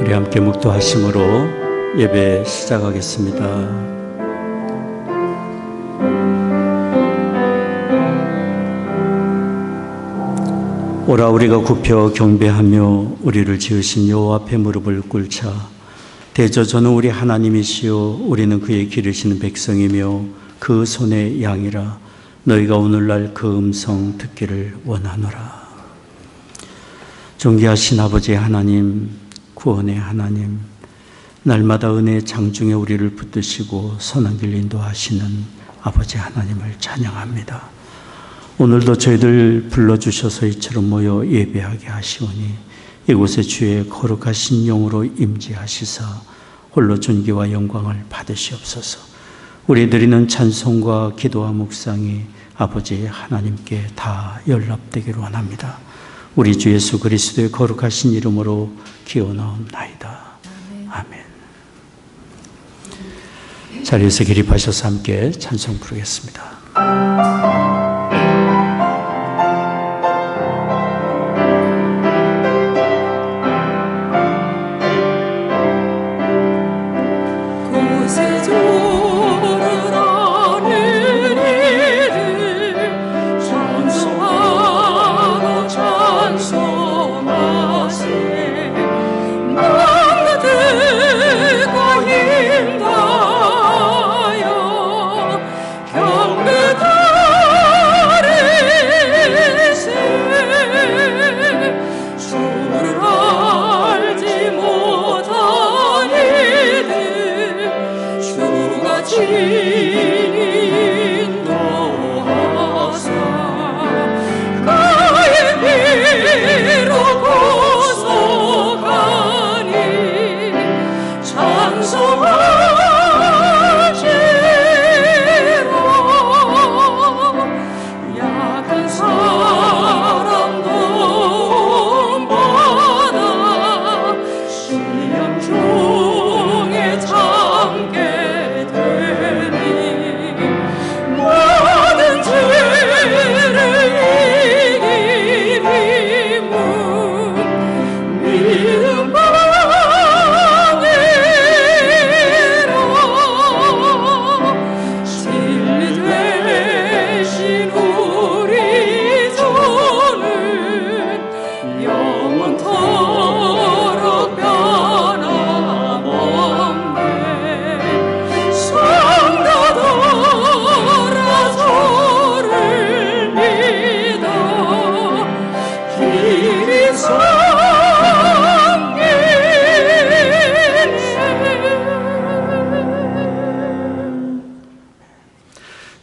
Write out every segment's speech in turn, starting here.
우리 함께 묵도하심으로 예배 시작하겠습니다. 오라 우리가 굽혀 경배하며 우리를 지으신 여호와 앞에 무릎을 꿇자. 대저주는 우리 하나님이시요 우리는 그의 기르시는 백성이며 그 손의 양이라. 너희가 오늘날 그 음성 듣기를 원하노라. 존귀하신 아버지 하나님, 구원의 하나님, 날마다 은혜의 장중에 우리를 붙드시고 선한 길 인도하시는 아버지 하나님을 찬양합니다. 오늘도 저희들 불러주셔서 이처럼 모여 예배하게 하시오니 이곳에 주의 거룩하신 영으로 임재하시사 홀로 존귀와 영광을 받으시옵소서. 우리 드리는 찬송과 기도와 묵상이 아버지 하나님께 다 연락되기를 원합니다. 우리 주 예수 그리스도의 거룩하신 이름으로 기원하옵나이다. 아멘. 자리에서 기립하셔서 함께 찬송 부르겠습니다.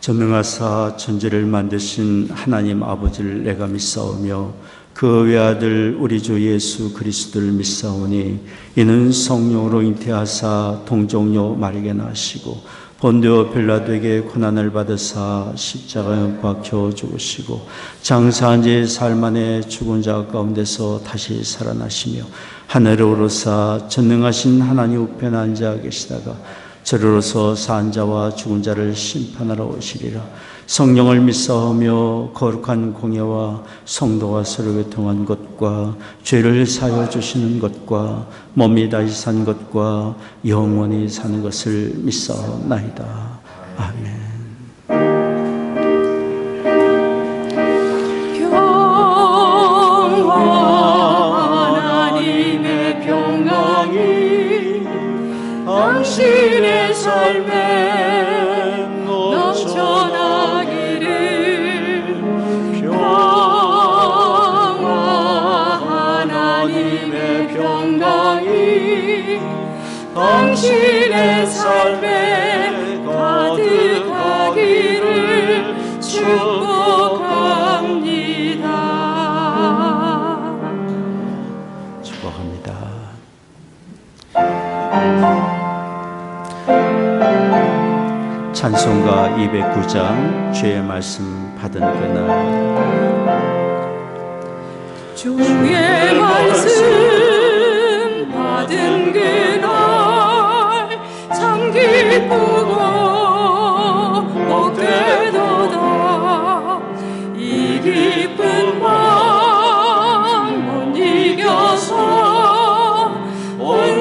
전능하사 천지를 만드신 하나님 아버지를 내가 믿사오며 그 외아들 우리 주 예수 그리스도를 믿사오니 이는 성령으로 잉태하사 동정녀 마리아에게 나시고 본디오 빌라도에게 고난을 받으사 십자가에 박혀 죽으시고 장사한 지 사흘 만에 죽은 자 가운데서 다시 살아나시며 하늘에 오르사 전능하신 하나님 우편에 앉아 계시다가 저리로서 산 자와 죽은 자를 심판하러 오시리라. 성령을 믿사오며 거룩한 공예와 성도와 서로 교통한 것과 죄를 사하여 주시는 것과 몸이 다시 산 것과 영원히 사는 것을 믿사옵나이다. 아멘. 당신의 삶에 넘쳐나기를 평화 하나님의 평강이 당신의 삶에 가득하기를 축복합니다. 축복합니다. 찬송가 209장 주의 말씀 받은 그날. 주의 말씀 받은 그날 참 기쁘고 복되도다. 이 기쁜 밤 못 이겨서 온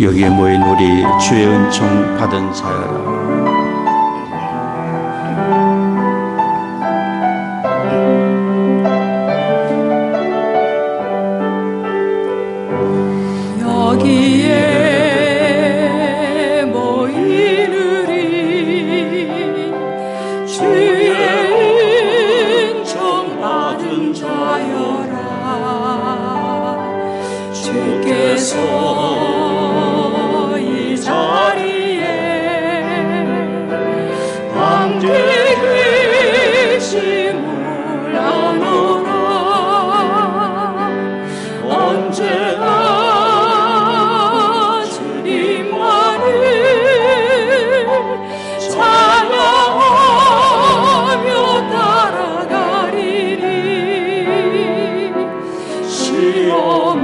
여기에 모인 우리 주의 은총 받은 자여라. 여기에 모인 우리 주의 은총 받은 자여라. 주께서 이 자리에 함께 계심을 아노라. 언제나 주님만을 찬양하며 따라가리니 시험을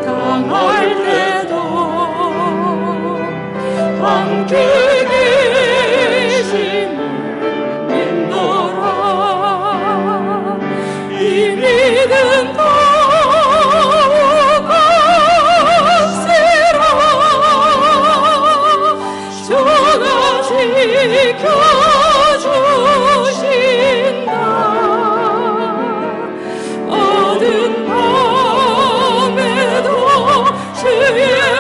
당할 때도 함께 계심을 믿노라. 이 믿음 더욱 값으로 주가 지켜주신다. 어두운 밤에도 주의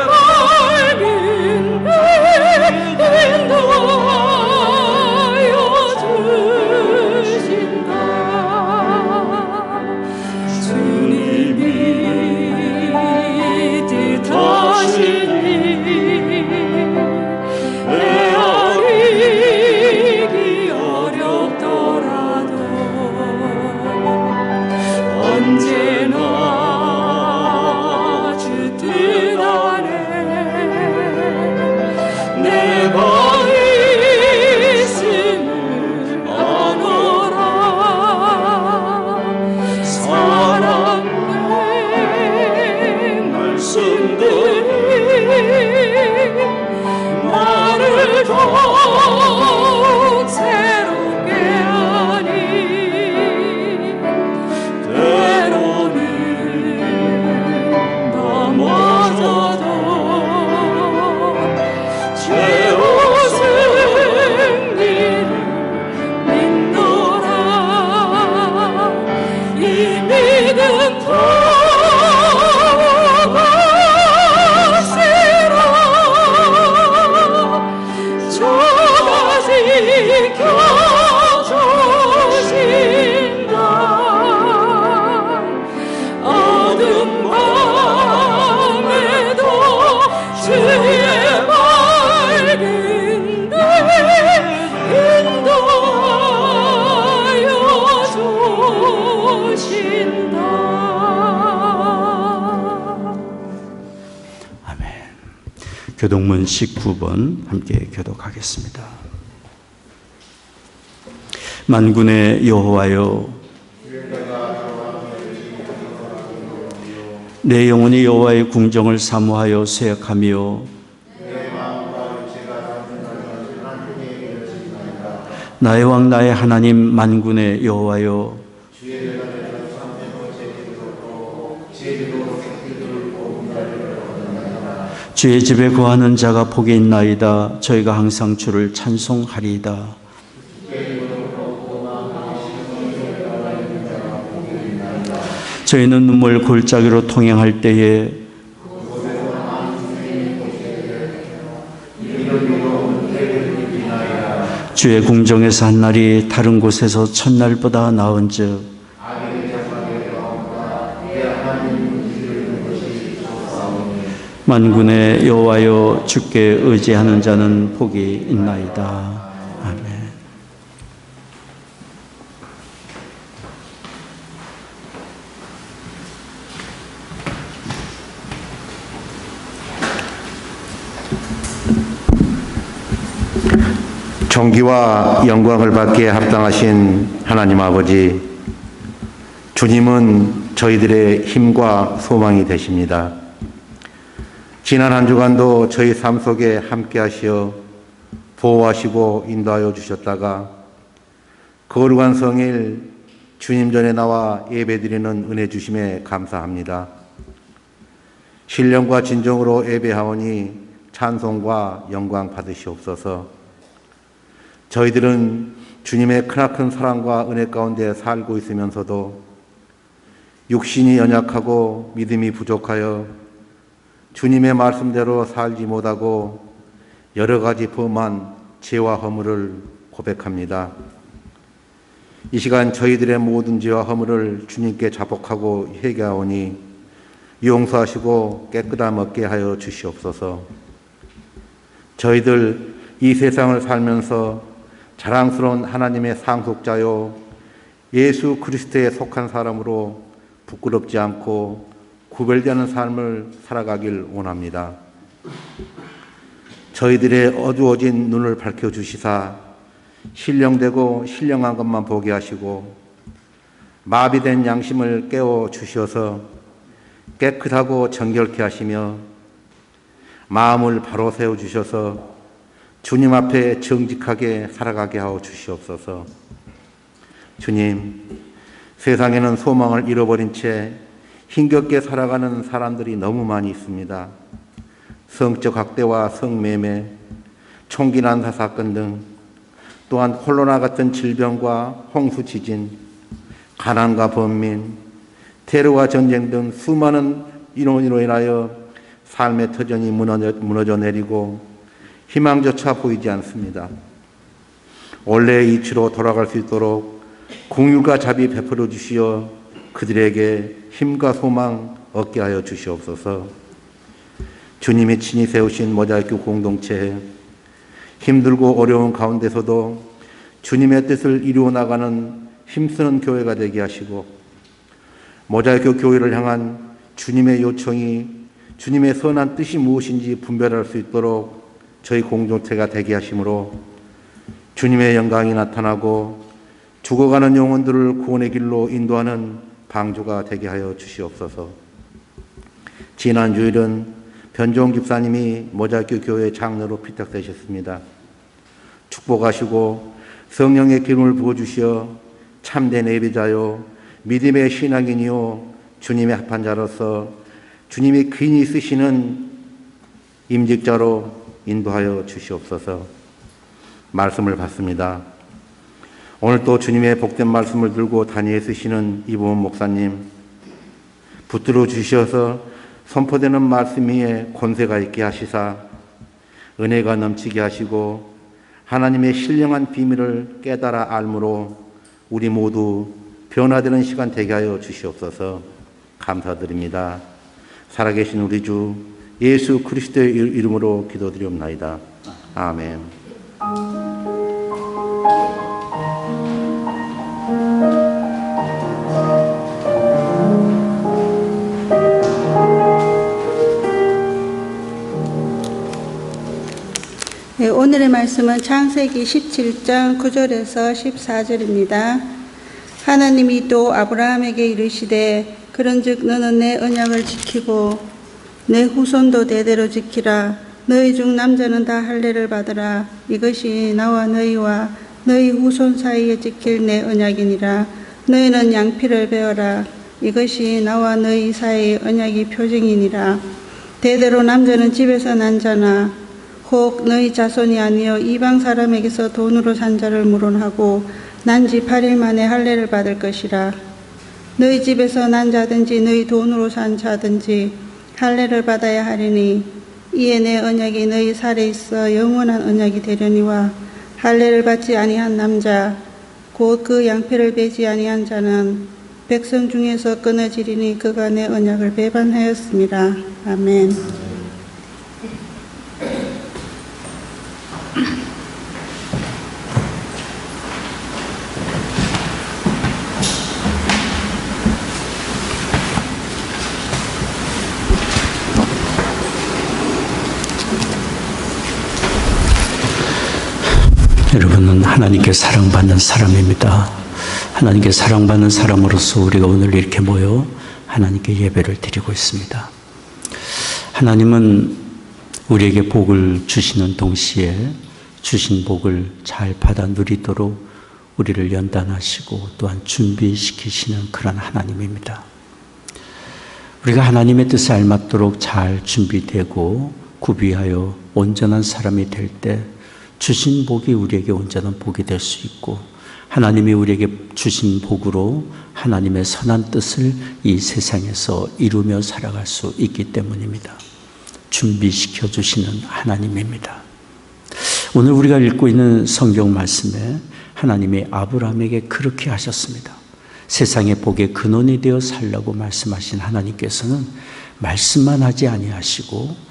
밝은 배 인도하여 주신다. 주님이 뜻하시니 헤아리기 어렵더라도 언제나 주 뜻 안에 내가 있음을 아노라. 사랑의 말씀들이 나를 더욱 새롭게 하니 때로는 넘어져도 최후 승리를 믿노라. 이 믿음 더욱 앞세로 주가 지켜주신다. 어두운 밤에도 주의 밝은 배 인도하여 주신다. 아멘. 교독문 19번 함께 교독하겠습니다. 만군의 여호와여, 내 영혼이 여호와의 궁정을 사모하여 쇠약하며 나의 왕 나의 하나님 만군의 여호와여, 주의 집에 거하는 자가 복이 있나이다. 저희가 항상 주를 찬송하리이다. 저희는 눈물 골짜기로 통행할 때에 주의 궁정에서 한 날이 다른 곳에서 첫날보다 나은즉 만군의 여호와여, 주께 의지하는 자는 복이 있나이다. 아멘. 존귀와 영광을 받기에 합당하신 하나님 아버지, 주님은 저희들의 힘과 소망이 되십니다. 지난 한 주간도 저희 삶 속에 함께 하시어 보호하시고 인도하여 주셨다가 거룩한 성일 주님 전에 나와 예배드리는 은혜 주심에 감사합니다. 신령과 진정으로 예배하오니 찬송과 영광 받으시옵소서. 저희들은 주님의 크나큰 사랑과 은혜 가운데 살고 있으면서도 육신이 연약하고 믿음이 부족하여 주님의 말씀대로 살지 못하고 여러 가지 범한 죄와 허물을 고백합니다. 이 시간 저희들의 모든 죄와 허물을 주님께 자복하고 회개하오니 용서하시고 깨끗함 얻게 하여 주시옵소서. 저희들 이 세상을 살면서 자랑스러운 하나님의 상속자요 예수 그리스도에 속한 사람으로 부끄럽지 않고 구별되는 삶을 살아가길 원합니다. 저희들의 어두워진 눈을 밝혀주시사 신령되고 신령한 것만 보게 하시고 마비된 양심을 깨워주셔서 깨끗하고 정결케 하시며 마음을 바로 세워주셔서 주님 앞에 정직하게 살아가게 하여 주시옵소서. 주님, 세상에는 소망을 잃어버린 채 힘겹게 살아가는 사람들이 너무 많이 있습니다. 성적 학대와 성매매, 총기 난사 사건 등 또한 코로나 같은 질병과 홍수 지진, 가난과 번민, 테러와 전쟁 등 수많은 인원으로 인하여 삶의 터전이 무너져 내리고 희망조차 보이지 않습니다. 원래의 이치로 돌아갈 수 있도록 긍휼과 자비 베풀어 주시어 그들에게 힘과 소망 얻게 하여 주시옵소서. 주님이 친히 세우신 모자이크 공동체에 힘들고 어려운 가운데서도 주님의 뜻을 이루어 나가는 힘쓰는 교회가 되게 하시고 모자이크 교회를 향한 주님의 요청이 주님의 선한 뜻이 무엇인지 분별할 수 있도록 저희 공동체가 되게 하심으로 주님의 영광이 나타나고 죽어가는 영혼들을 구원의 길로 인도하는 방주가 되게 하여 주시옵소서. 지난 주일은 변종 집사님이 모자이크 교회 장로로 피탁되셨습니다. 축복하시고 성령의 기름을 부어주시어 참된 예배자요 믿음의 신앙인이요 주님의 합한 자로서 주님이 귀히 쓰시는 임직자로 인도하여 주시옵소서. 말씀을 받습니다. 오늘 또 주님의 복된 말씀을 들고 단위에 쓰시는 이보은 목사님 붙들어 주셔서 선포되는 말씀 위에 권세가 있게 하시사 은혜가 넘치게 하시고 하나님의 신령한 비밀을 깨달아 알므로 우리 모두 변화되는 시간 되게 하여 주시옵소서. 감사드립니다. 살아계신 우리 주 예수 그리스도의 이름으로 기도드리옵나이다. 아멘. 네, 오늘의 말씀은 창세기 17장 9절에서 14절입니다. 하나님이 또 아브라함에게 이르시되 그런즉 너는 내 언약을 지키고 내 후손도 대대로 지키라. 너희 중 남자는 다 할례를 받으라. 이것이 나와 너희와 너희 후손 사이에 지킬 내 언약이니라. 너희는 양피를 베어라. 이것이 나와 너희 사이의 언약이 표징이니라. 대대로 남자는 집에서 난 자나 혹 너희 자손이 아니여 이방 사람에게서 돈으로 산 자를 물론하고 난 지 8일 만에 할례를 받을 것이라. 너희 집에서 난 자든지 너희 돈으로 산 자든지 할례를 받아야 하리니 이에 내 언약이 너희 살에 있어 영원한 언약이 되려니와 할례를 받지 아니한 남자 곧 그 양피를 베지 아니한 자는 백성 중에서 끊어지리니 그가 내 언약을 배반하였습니다. 아멘. 여러분은 하나님께 사랑받는 사람입니다. 하나님께 사랑받는 사람으로서 우리가 오늘 이렇게 모여 하나님께 예배를 드리고 있습니다. 하나님은 우리에게 복을 주시는 동시에 주신 복을 잘 받아 누리도록 우리를 연단하시고 또한 준비시키시는 그런 하나님입니다. 우리가 하나님의 뜻에 알맞도록 잘 준비되고 구비하여 온전한 사람이 될 때 주신 복이 우리에게 온전한 복이 될 수 있고, 하나님이 우리에게 주신 복으로 하나님의 선한 뜻을 이 세상에서 이루며 살아갈 수 있기 때문입니다. 준비시켜 주시는 하나님입니다. 오늘 우리가 읽고 있는 성경 말씀에 하나님이 아브라함에게 그렇게 하셨습니다. 세상의 복의 근원이 되어 살라고 말씀하신 하나님께서는 말씀만 하지 아니하시고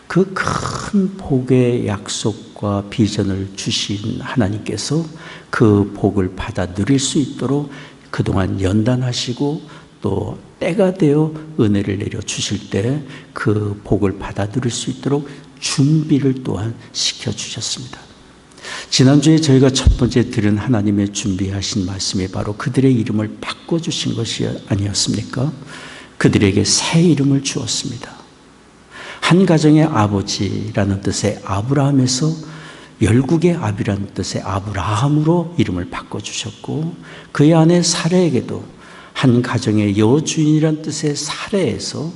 그 큰 복의 약속과 비전을 주신 하나님께서 그 복을 받아 누릴 수 있도록 그동안 연단하시고 또 때가 되어 은혜를 내려 주실 때 그 복을 받아 누릴 수 있도록 준비를 또한 시켜주셨습니다. 지난주에 저희가 첫 번째 들은 하나님의 준비하신 말씀이 바로 그들의 이름을 바꿔주신 것이 아니었습니까? 그들에게 새 이름을 주었습니다. 한 가정의 아버지라는 뜻의 아브라함에서 열국의 아비라는 뜻의 아브라함으로 이름을 바꿔주셨고, 그의 아내 사레에게도 한 가정의 여주인이라는 뜻의 사레에서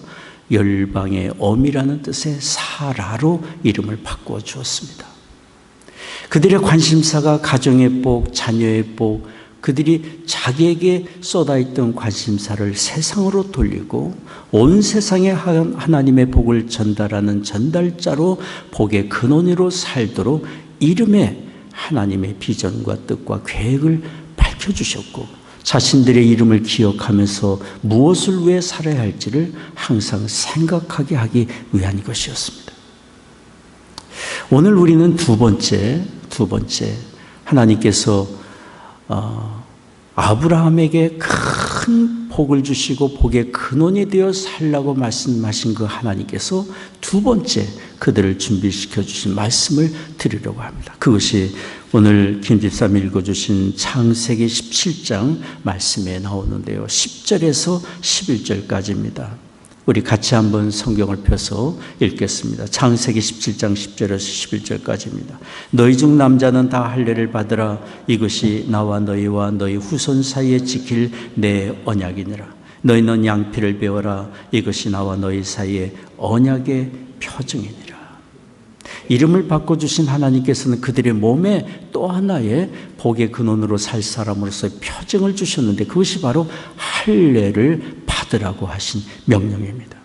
열방의 어미라는 뜻의 사라로 이름을 바꿔주었습니다. 그들의 관심사가 가정의 복, 자녀의 복, 그들이 자기에게 쏟아있던 관심사를 세상으로 돌리고 온 세상에 하나님의 복을 전달하는 전달자로 복의 근원으로 살도록 이름에 하나님의 비전과 뜻과 계획을 밝혀주셨고, 자신들의 이름을 기억하면서 무엇을 위해 살아야 할지를 항상 생각하게 하기 위한 것이었습니다. 오늘 우리는 두 번째 하나님께서 아브라함에게 큰 복을 주시고 복의 근원이 되어 살라고 말씀하신 그 하나님께서 두 번째 그들을 준비시켜 주신 말씀을 드리려고 합니다. 그것이 오늘 김 집사님이 읽어주신 창세기 17장 말씀에 나오는데요, 10절에서 11절까지입니다. 우리 같이 한번 성경을 펴서 읽겠습니다. 창세기 17장 10절에서 11절까지입니다. 너희 중 남자는 다 할례를 받으라. 이것이 나와 너희와 너희 후손 사이에 지킬 내 언약이니라. 너희는 양피를 베어라. 이것이 나와 너희 사이에 언약의 표징이니라. 이름을 바꿔주신 하나님께서는 그들의 몸에 또 하나의 복의 근원으로 살 사람으로서의 표징을 주셨는데, 그것이 바로 할례를 받으라고 하신 명령입니다.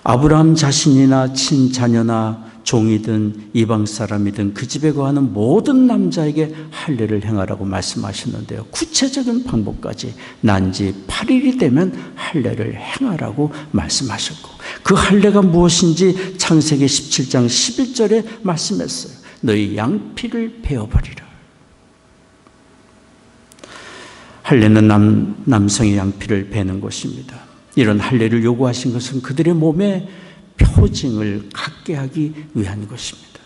아브라함 자신이나 친자녀나 종이든 이방 사람이든 그 집에 거하는 모든 남자에게 할례를 행하라고 말씀하셨는데요, 구체적인 방법까지 난지 8일이 되면 할례를 행하라고 말씀하셨고, 그 할례가 무엇인지 창세기 17장 11절에 말씀했어요. 너희 양피를 베어버리라. 할례는 남성의 양피를 베는 것입니다. 이런 할례를 요구하신 것은 그들의 몸에 표징을 갖게 하기 위한 것입니다.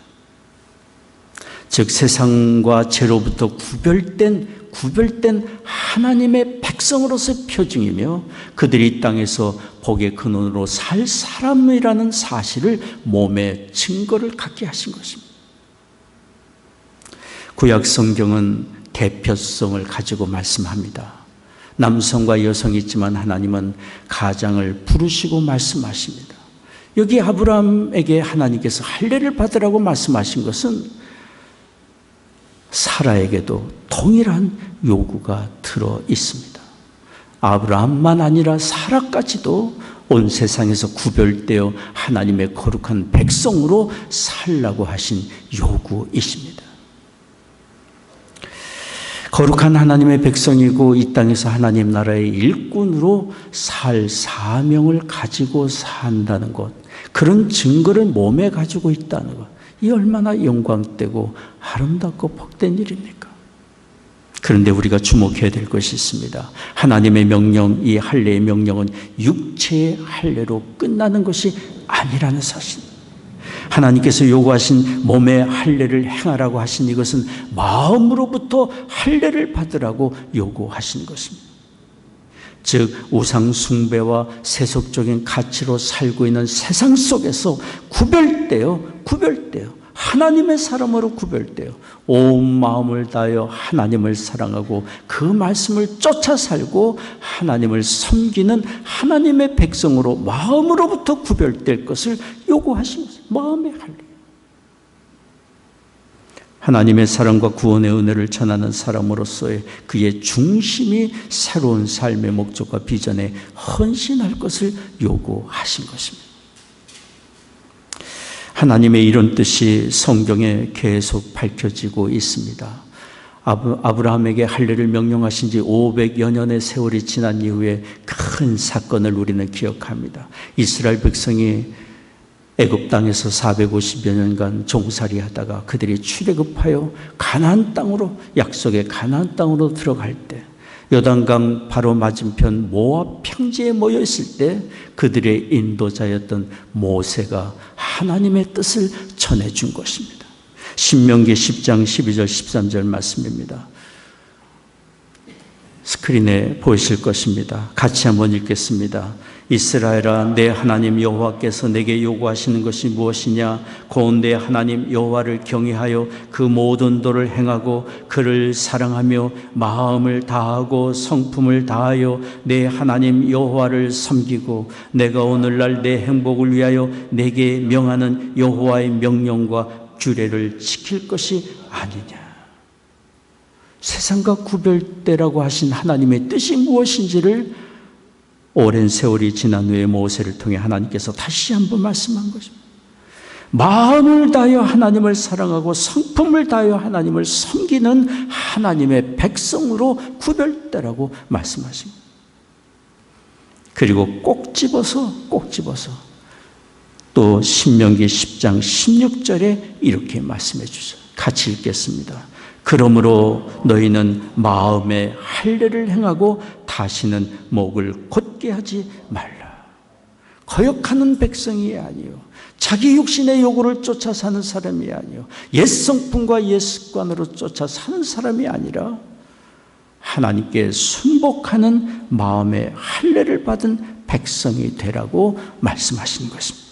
즉 세상과 죄로부터 구별된 하나님의 백성으로서의 표징이며 그들이 이 땅에서 복의 근원으로 살 사람이라는 사실을 몸에 증거를 갖게 하신 것입니다. 구약 성경은 대표성을 가지고 말씀합니다. 남성과 여성이 있지만 하나님은 가장을 부르시고 말씀하십니다. 여기 아브라함에게 하나님께서 할례를 받으라고 말씀하신 것은 사라에게도 동일한 요구가 들어 있습니다. 아브라함만 아니라 사라까지도 온 세상에서 구별되어 하나님의 거룩한 백성으로 살라고 하신 요구이십니다. 거룩한 하나님의 백성이고 이 땅에서 하나님 나라의 일꾼으로 살 사명을 가지고 산다는 것, 그런 증거를 몸에 가지고 있다는 것, 이 얼마나 영광되고 아름답고 복된 일입니까? 그런데 우리가 주목해야 될 것이 있습니다. 하나님의 명령, 이 할례의 명령은 육체의 할례로 끝나는 것이 아니라는 사실. 하나님께서 요구하신 몸의 할례를 행하라고 하신 이것은 마음으로부터 할례를 받으라고 요구하신 것입니다. 즉 우상 숭배와 세속적인 가치로 살고 있는 세상 속에서 구별되어 하나님의 사람으로 구별되어 온 마음을 다하여 하나님을 사랑하고 그 말씀을 쫓아 살고 하나님을 섬기는 하나님의 백성으로 마음으로부터 구별될 것을 요구하신 것입니다. 마음의 할례. 하나님의 사랑과 구원의 은혜를 전하는 사람으로서의 그의 중심이 새로운 삶의 목적과 비전에 헌신할 것을 요구하신 것입니다. 하나님의 이런 뜻이 성경에 계속 밝혀지고 있습니다. 아브라함에게 할례를 명령하신 지 500여 년의 세월이 지난 이후에 큰 사건을 우리는 기억합니다. 이스라엘 백성이 애굽 땅에서 450여 년간 종살이 하다가 그들이 출애굽하여 가나안 땅으로, 약속의 가나안 땅으로 들어갈 때, 요단강 바로 맞은편 모압 평지에 모여 있을 때 그들의 인도자였던 모세가 하나님의 뜻을 전해준 것입니다. 신명기 10장 12절 13절 말씀입니다. 스크린에 보이실 것입니다. 같이 한번 읽겠습니다. 이스라엘아, 내 하나님 여호와께서 내게 요구하시는 것이 무엇이냐? 곧 내 하나님 여호와를 경외하여 그 모든 도를 행하고 그를 사랑하며 마음을 다하고 성품을 다하여 내 하나님 여호와를 섬기고 내가 오늘날 내 행복을 위하여 내게 명하는 여호와의 명령과 규례를 지킬 것이 아니냐. 세상과 구별되라고 하신 하나님의 뜻이 무엇인지를 오랜 세월이 지난 후에 모세를 통해 하나님께서 다시 한번 말씀한 것입니다. 마음을 다하여 하나님을 사랑하고 성품을 다하여 하나님을 섬기는 하나님의 백성으로 구별되라고 말씀하십니다. 그리고 꼭 집어서 또 신명기 10장 16절에 이렇게 말씀해 주세요. 같이 읽겠습니다. 그러므로 너희는 마음의 할례를 행하고 다시는 목을 곧게 하지 말라. 거역하는 백성이 아니요, 자기 육신의 요구를 쫓아 사는 사람이 아니요, 옛 성품과 옛 습관으로 쫓아 사는 사람이 아니라 하나님께 순복하는 마음의 할례를 받은 백성이 되라고 말씀하시는 것입니다.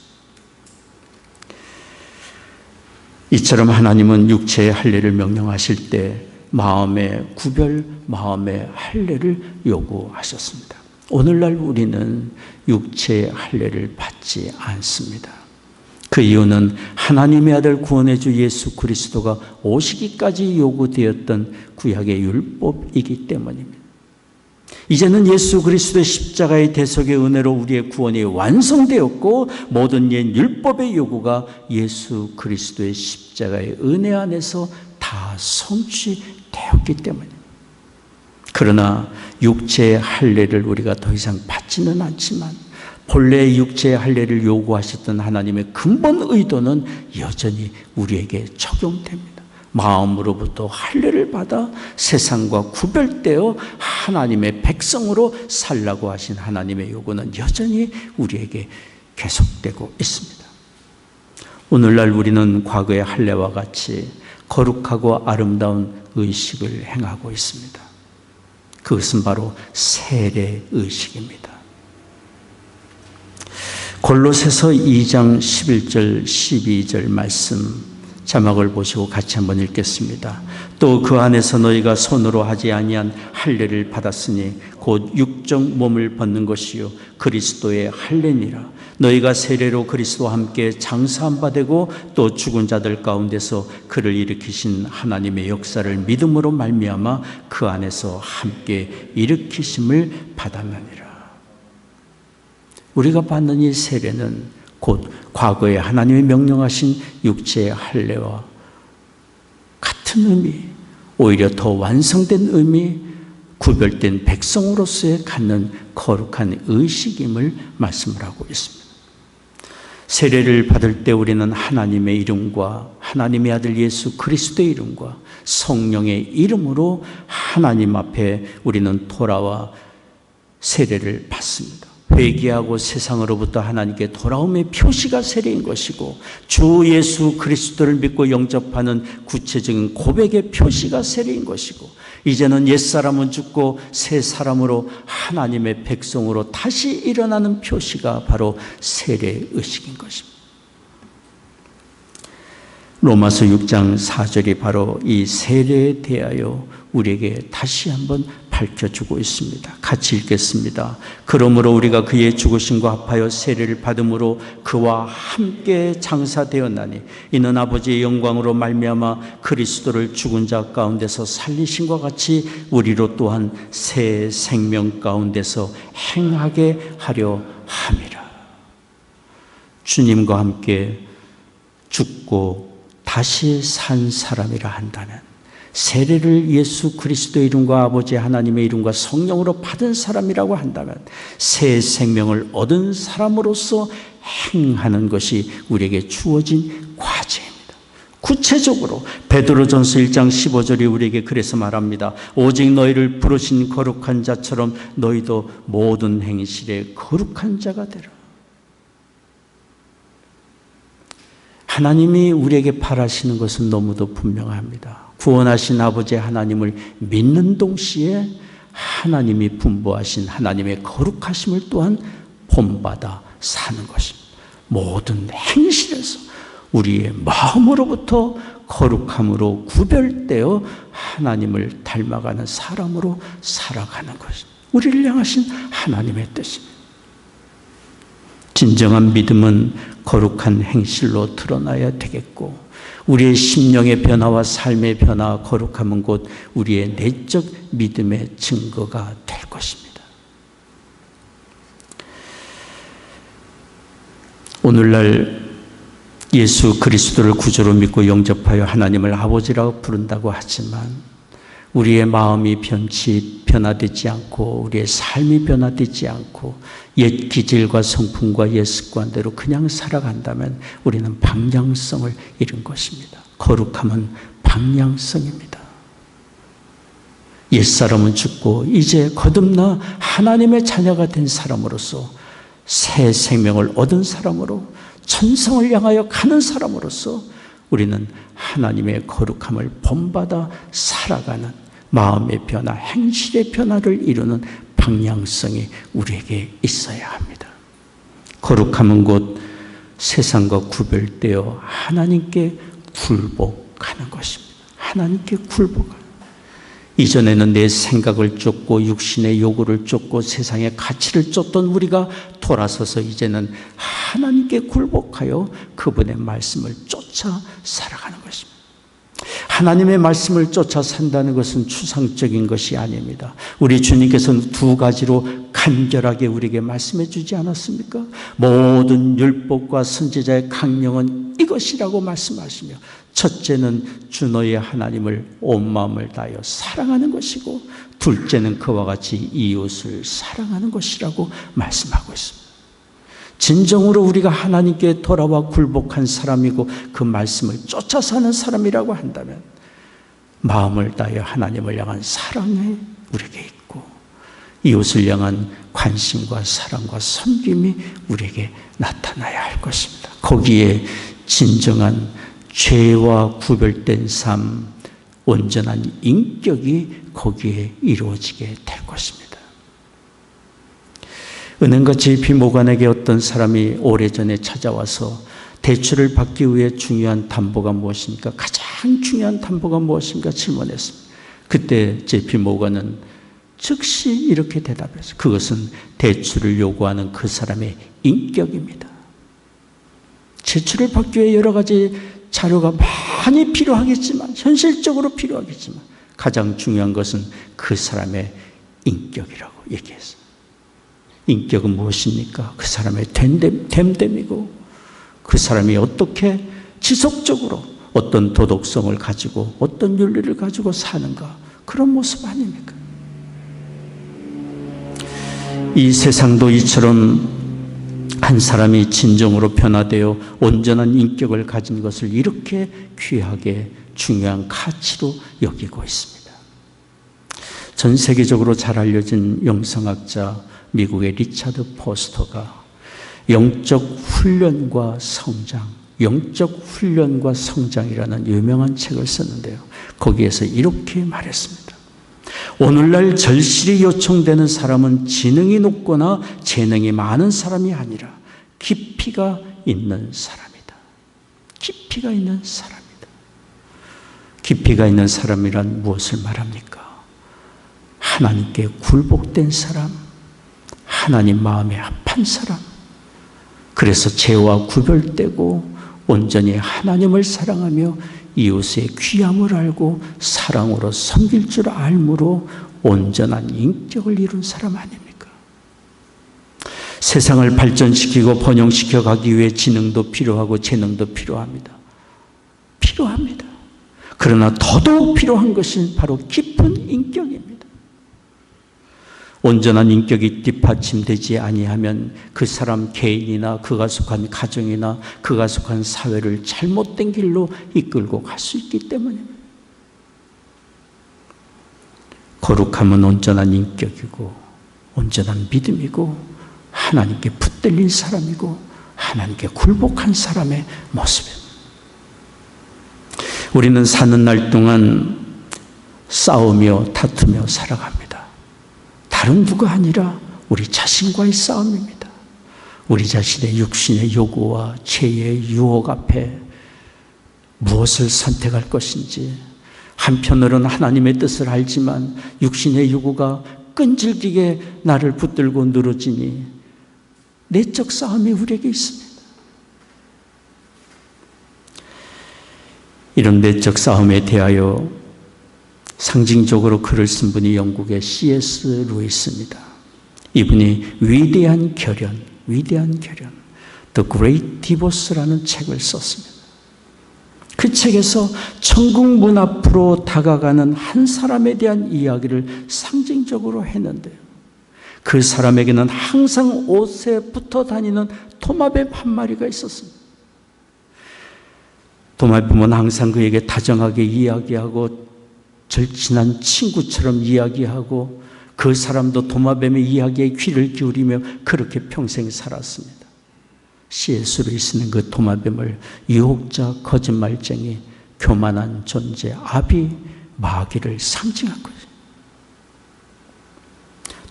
이처럼 하나님은 육체의 할례를 명령하실 때 마음의 구별, 마음의 할례를 요구하셨습니다. 오늘날 우리는 육체의 할례를 받지 않습니다. 그 이유는 하나님의 아들 구원의 주 예수 그리스도가 오시기까지 요구되었던 구약의 율법이기 때문입니다. 이제는 예수 그리스도의 십자가의 대속의 은혜로 우리의 구원이 완성되었고 모든 옛 율법의 요구가 예수 그리스도의 십자가의 은혜 안에서 다 성취되었기 때문입니다. 그러나 육체의 할례를 우리가 더 이상 받지는 않지만 본래의 육체의 할례를 요구하셨던 하나님의 근본 의도는 여전히 우리에게 적용됩니다. 마음으로부터 할례를 받아 세상과 구별되어 하나님의 백성으로 살라고 하신 하나님의 요구는 여전히 우리에게 계속되고 있습니다. 오늘날 우리는 과거의 할례와 같이 거룩하고 아름다운 의식을 행하고 있습니다. 그것은 바로 세례의식입니다. 골로새서 2장 11절 12절 말씀 자막을 보시고 같이 한번 읽겠습니다. 또 그 안에서 너희가 손으로 하지 아니한 할례를 받았으니 곧 육적 몸을 벗는 것이요 그리스도의 할례니라. 너희가 세례로 그리스도와 함께 장사한 바 되고 또 죽은 자들 가운데서 그를 일으키신 하나님의 역사를 믿음으로 말미암아 그 안에서 함께 일으키심을 받았느니라. 우리가 받는 이 세례는 곧 과거에 하나님이 명령하신 육체의 할례와 같은 의미, 오히려 더 완성된 의미, 구별된 백성으로서의 갖는 거룩한 의식임을 말씀을 하고 있습니다. 세례를 받을 때 우리는 하나님의 이름과 하나님의 아들 예수 그리스도의 이름과 성령의 이름으로 하나님 앞에 우리는 돌아와 세례를 받습니다. 회개하고 세상으로부터 하나님께 돌아옴의 표시가 세례인 것이고 주 예수 그리스도를 믿고 영접하는 구체적인 고백의 표시가 세례인 것이고 이제는 옛사람은 죽고 새 사람으로 하나님의 백성으로 다시 일어나는 표시가 바로 세례의식인 것입니다. 로마서 6장 4절이 바로 이 세례에 대하여 우리에게 다시 한번 밝혀주고 있습니다. 같이 읽겠습니다. 그러므로 우리가 그의 죽으심과 합하여 세례를 받음으로 그와 함께 장사되었나니 이는 아버지의 영광으로 말미암아 그리스도를 죽은 자 가운데서 살리심과 같이 우리로 또한 새 생명 가운데서 행하게 하려 함이라. 주님과 함께 죽고 다시 산 사람이라 한다면, 세례를 예수 그리스도의 이름과 아버지 하나님의 이름과 성령으로 받은 사람이라고 한다면, 새 생명을 얻은 사람으로서 행하는 것이 우리에게 주어진 과제입니다. 구체적으로 베드로전서 1장 15절이 우리에게 그래서 말합니다. 오직 너희를 부르신 거룩한 자처럼 너희도 모든 행실에 거룩한 자가 되라. 하나님이 우리에게 바라시는 것은 너무도 분명합니다. 구원하신 아버지 하나님을 믿는 동시에 하나님이 분부하신 하나님의 거룩하심을 또한 본받아 사는 것입니다. 모든 행실에서 우리의 마음으로부터 거룩함으로 구별되어 하나님을 닮아가는 사람으로 살아가는 것입니다. 우리를 향하신 하나님의 뜻입니다. 진정한 믿음은 거룩한 행실로 드러나야 되겠고, 우리의 심령의 변화와 삶의 변화, 거룩함은 곧 우리의 내적 믿음의 증거가 될 것입니다. 오늘날 예수 그리스도를 구주로 믿고 영접하여 하나님을 아버지라고 부른다고 하지만 우리의 마음이 변화되지 않고 우리의 삶이 변화되지 않고 옛 기질과 성품과 옛 습관대로 그냥 살아간다면 우리는 방향성을 잃은 것입니다. 거룩함은 방향성입니다. 옛사람은 죽고 이제 거듭나 하나님의 자녀가 된 사람으로서, 새 생명을 얻은 사람으로, 천성을 향하여 가는 사람으로서 우리는 하나님의 거룩함을 본받아 살아가는 마음의 변화, 행실의 변화를 이루는 방향성이 우리에게 있어야 합니다. 거룩함은 곧 세상과 구별되어 하나님께 굴복하는 것입니다. 하나님께 굴복하는. 이전에는 내 생각을 쫓고 육신의 요구를 쫓고 세상의 가치를 쫓던 우리가 돌아서서 이제는 하나님께 굴복하여 그분의 말씀을 쫓아 살아가는 것입니다. 하나님의 말씀을 쫓아 산다는 것은 추상적인 것이 아닙니다. 우리 주님께서는 두 가지로 간결하게 우리에게 말씀해 주지 않았습니까? 모든 율법과 선지자의 강령은 이것이라고 말씀하시며, 첫째는 주 너의 하나님을 온 마음을 다하여 사랑하는 것이고, 둘째는 그와 같이 이웃을 사랑하는 것이라고 말씀하고 있습니다. 진정으로 우리가 하나님께 돌아와 굴복한 사람이고 그 말씀을 쫓아 사는 사람이라고 한다면 마음을 다하여 하나님을 향한 사랑이 우리에게 있고 이웃을 향한 관심과 사랑과 섬김이 우리에게 나타나야 할 것입니다. 거기에 진정한 죄와 구별된 삶, 온전한 인격이 거기에 이루어지게 될 것입니다. 은행가 JP 모간에게 어떤 사람이 오래전에 찾아와서 대출을 받기 위해 중요한 담보가 무엇입니까? 가장 중요한 담보가 무엇입니까? 질문했습니다. 그때 JP 모간은 즉시 이렇게 대답했어요. 그것은 대출을 요구하는 그 사람의 인격입니다. 대출을 받기 위해 여러 가지 자료가 많이 필요하겠지만, 현실적으로 필요하겠지만 가장 중요한 것은 그 사람의 인격이라고 얘기했어요. 인격은 무엇입니까? 그 사람의 됨됨이고 그 사람이 어떻게 지속적으로 어떤 도덕성을 가지고 어떤 윤리를 가지고 사는가, 그런 모습 아닙니까? 이 세상도 이처럼 한 사람이 진정으로 변화되어 온전한 인격을 가진 것을 이렇게 귀하게 중요한 가치로 여기고 있습니다. 전 세계적으로 잘 알려진 영성학자 미국의 리차드 포스터가 영적 훈련과 성장이라는 유명한 책을 썼는데요. 거기에서 이렇게 말했습니다. 오늘날 절실히 요청되는 사람은 지능이 높거나 재능이 많은 사람이 아니라 깊이가 있는 사람이다. 깊이가 있는 사람이다. 깊이가 있는 사람이란 무엇을 말합니까? 하나님께 굴복된 사람, 하나님 마음에 합한 사람, 그래서 죄와 구별되고 온전히 하나님을 사랑하며 이웃의 귀함을 알고 사랑으로 섬길 줄 알므로 온전한 인격을 이룬 사람 아닙니까? 세상을 발전시키고 번영시켜 가기 위해 지능도 필요하고 재능도 필요합니다. 필요합니다. 그러나 더더욱 필요한 것은 바로 깊은 인격입니다. 온전한 인격이 뒷받침되지 아니하면 그 사람 개인이나 그가 속한 가정이나 그가 속한 사회를 잘못된 길로 이끌고 갈 수 있기 때문입니다. 거룩함은 온전한 인격이고 온전한 믿음이고 하나님께 붙들린 사람이고 하나님께 굴복한 사람의 모습입니다. 우리는 사는 날 동안 싸우며 다투며 살아갑니다. 다른 누가 아니라 우리 자신과의 싸움입니다. 우리 자신의 육신의 요구와 죄의 유혹 앞에 무엇을 선택할 것인지, 한편으로는 하나님의 뜻을 알지만 육신의 요구가 끈질기게 나를 붙들고 늘어지니 내적 싸움이 우리에게 있습니다. 이런 내적 싸움에 대하여 상징적으로 글을 쓴 분이 영국의 C.S. 루이스입니다. 이분이 위대한 결연, The Great Divorce라는 책을 썼습니다. 그 책에서 천국 문 앞으로 다가가는 한 사람에 대한 이야기를 상징적으로 했는데요. 그 사람에게는 항상 옷에 붙어 다니는 도마뱀 한 마리가 있었습니다. 도마뱀은 항상 그에게 다정하게 이야기하고 절친한 친구처럼 이야기하고 그 사람도 도마뱀의 이야기에 귀를 기울이며 그렇게 평생 살았습니다. C.S. 루이스는 그 도마뱀을 유혹자, 거짓말쟁이, 교만한 존재, 아비, 마귀를 상징한 거죠.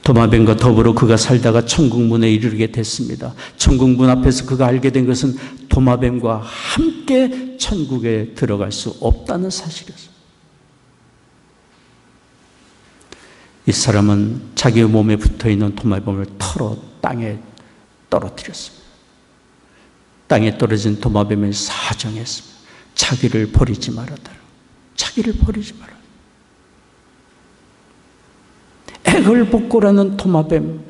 도마뱀과 더불어 그가 살다가 천국 문에 이르게 됐습니다. 천국 문 앞에서 그가 알게 된 것은 도마뱀과 함께 천국에 들어갈 수 없다는 사실이었어요. 이 사람은 자기의 몸에 붙어있는 도마뱀을 털어 땅에 떨어뜨렸습니다. 땅에 떨어진 도마뱀을 사정했습니다. 자기를 버리지 말아달라. 자기를 버리지 말아라. 애걸복고라는 도마뱀.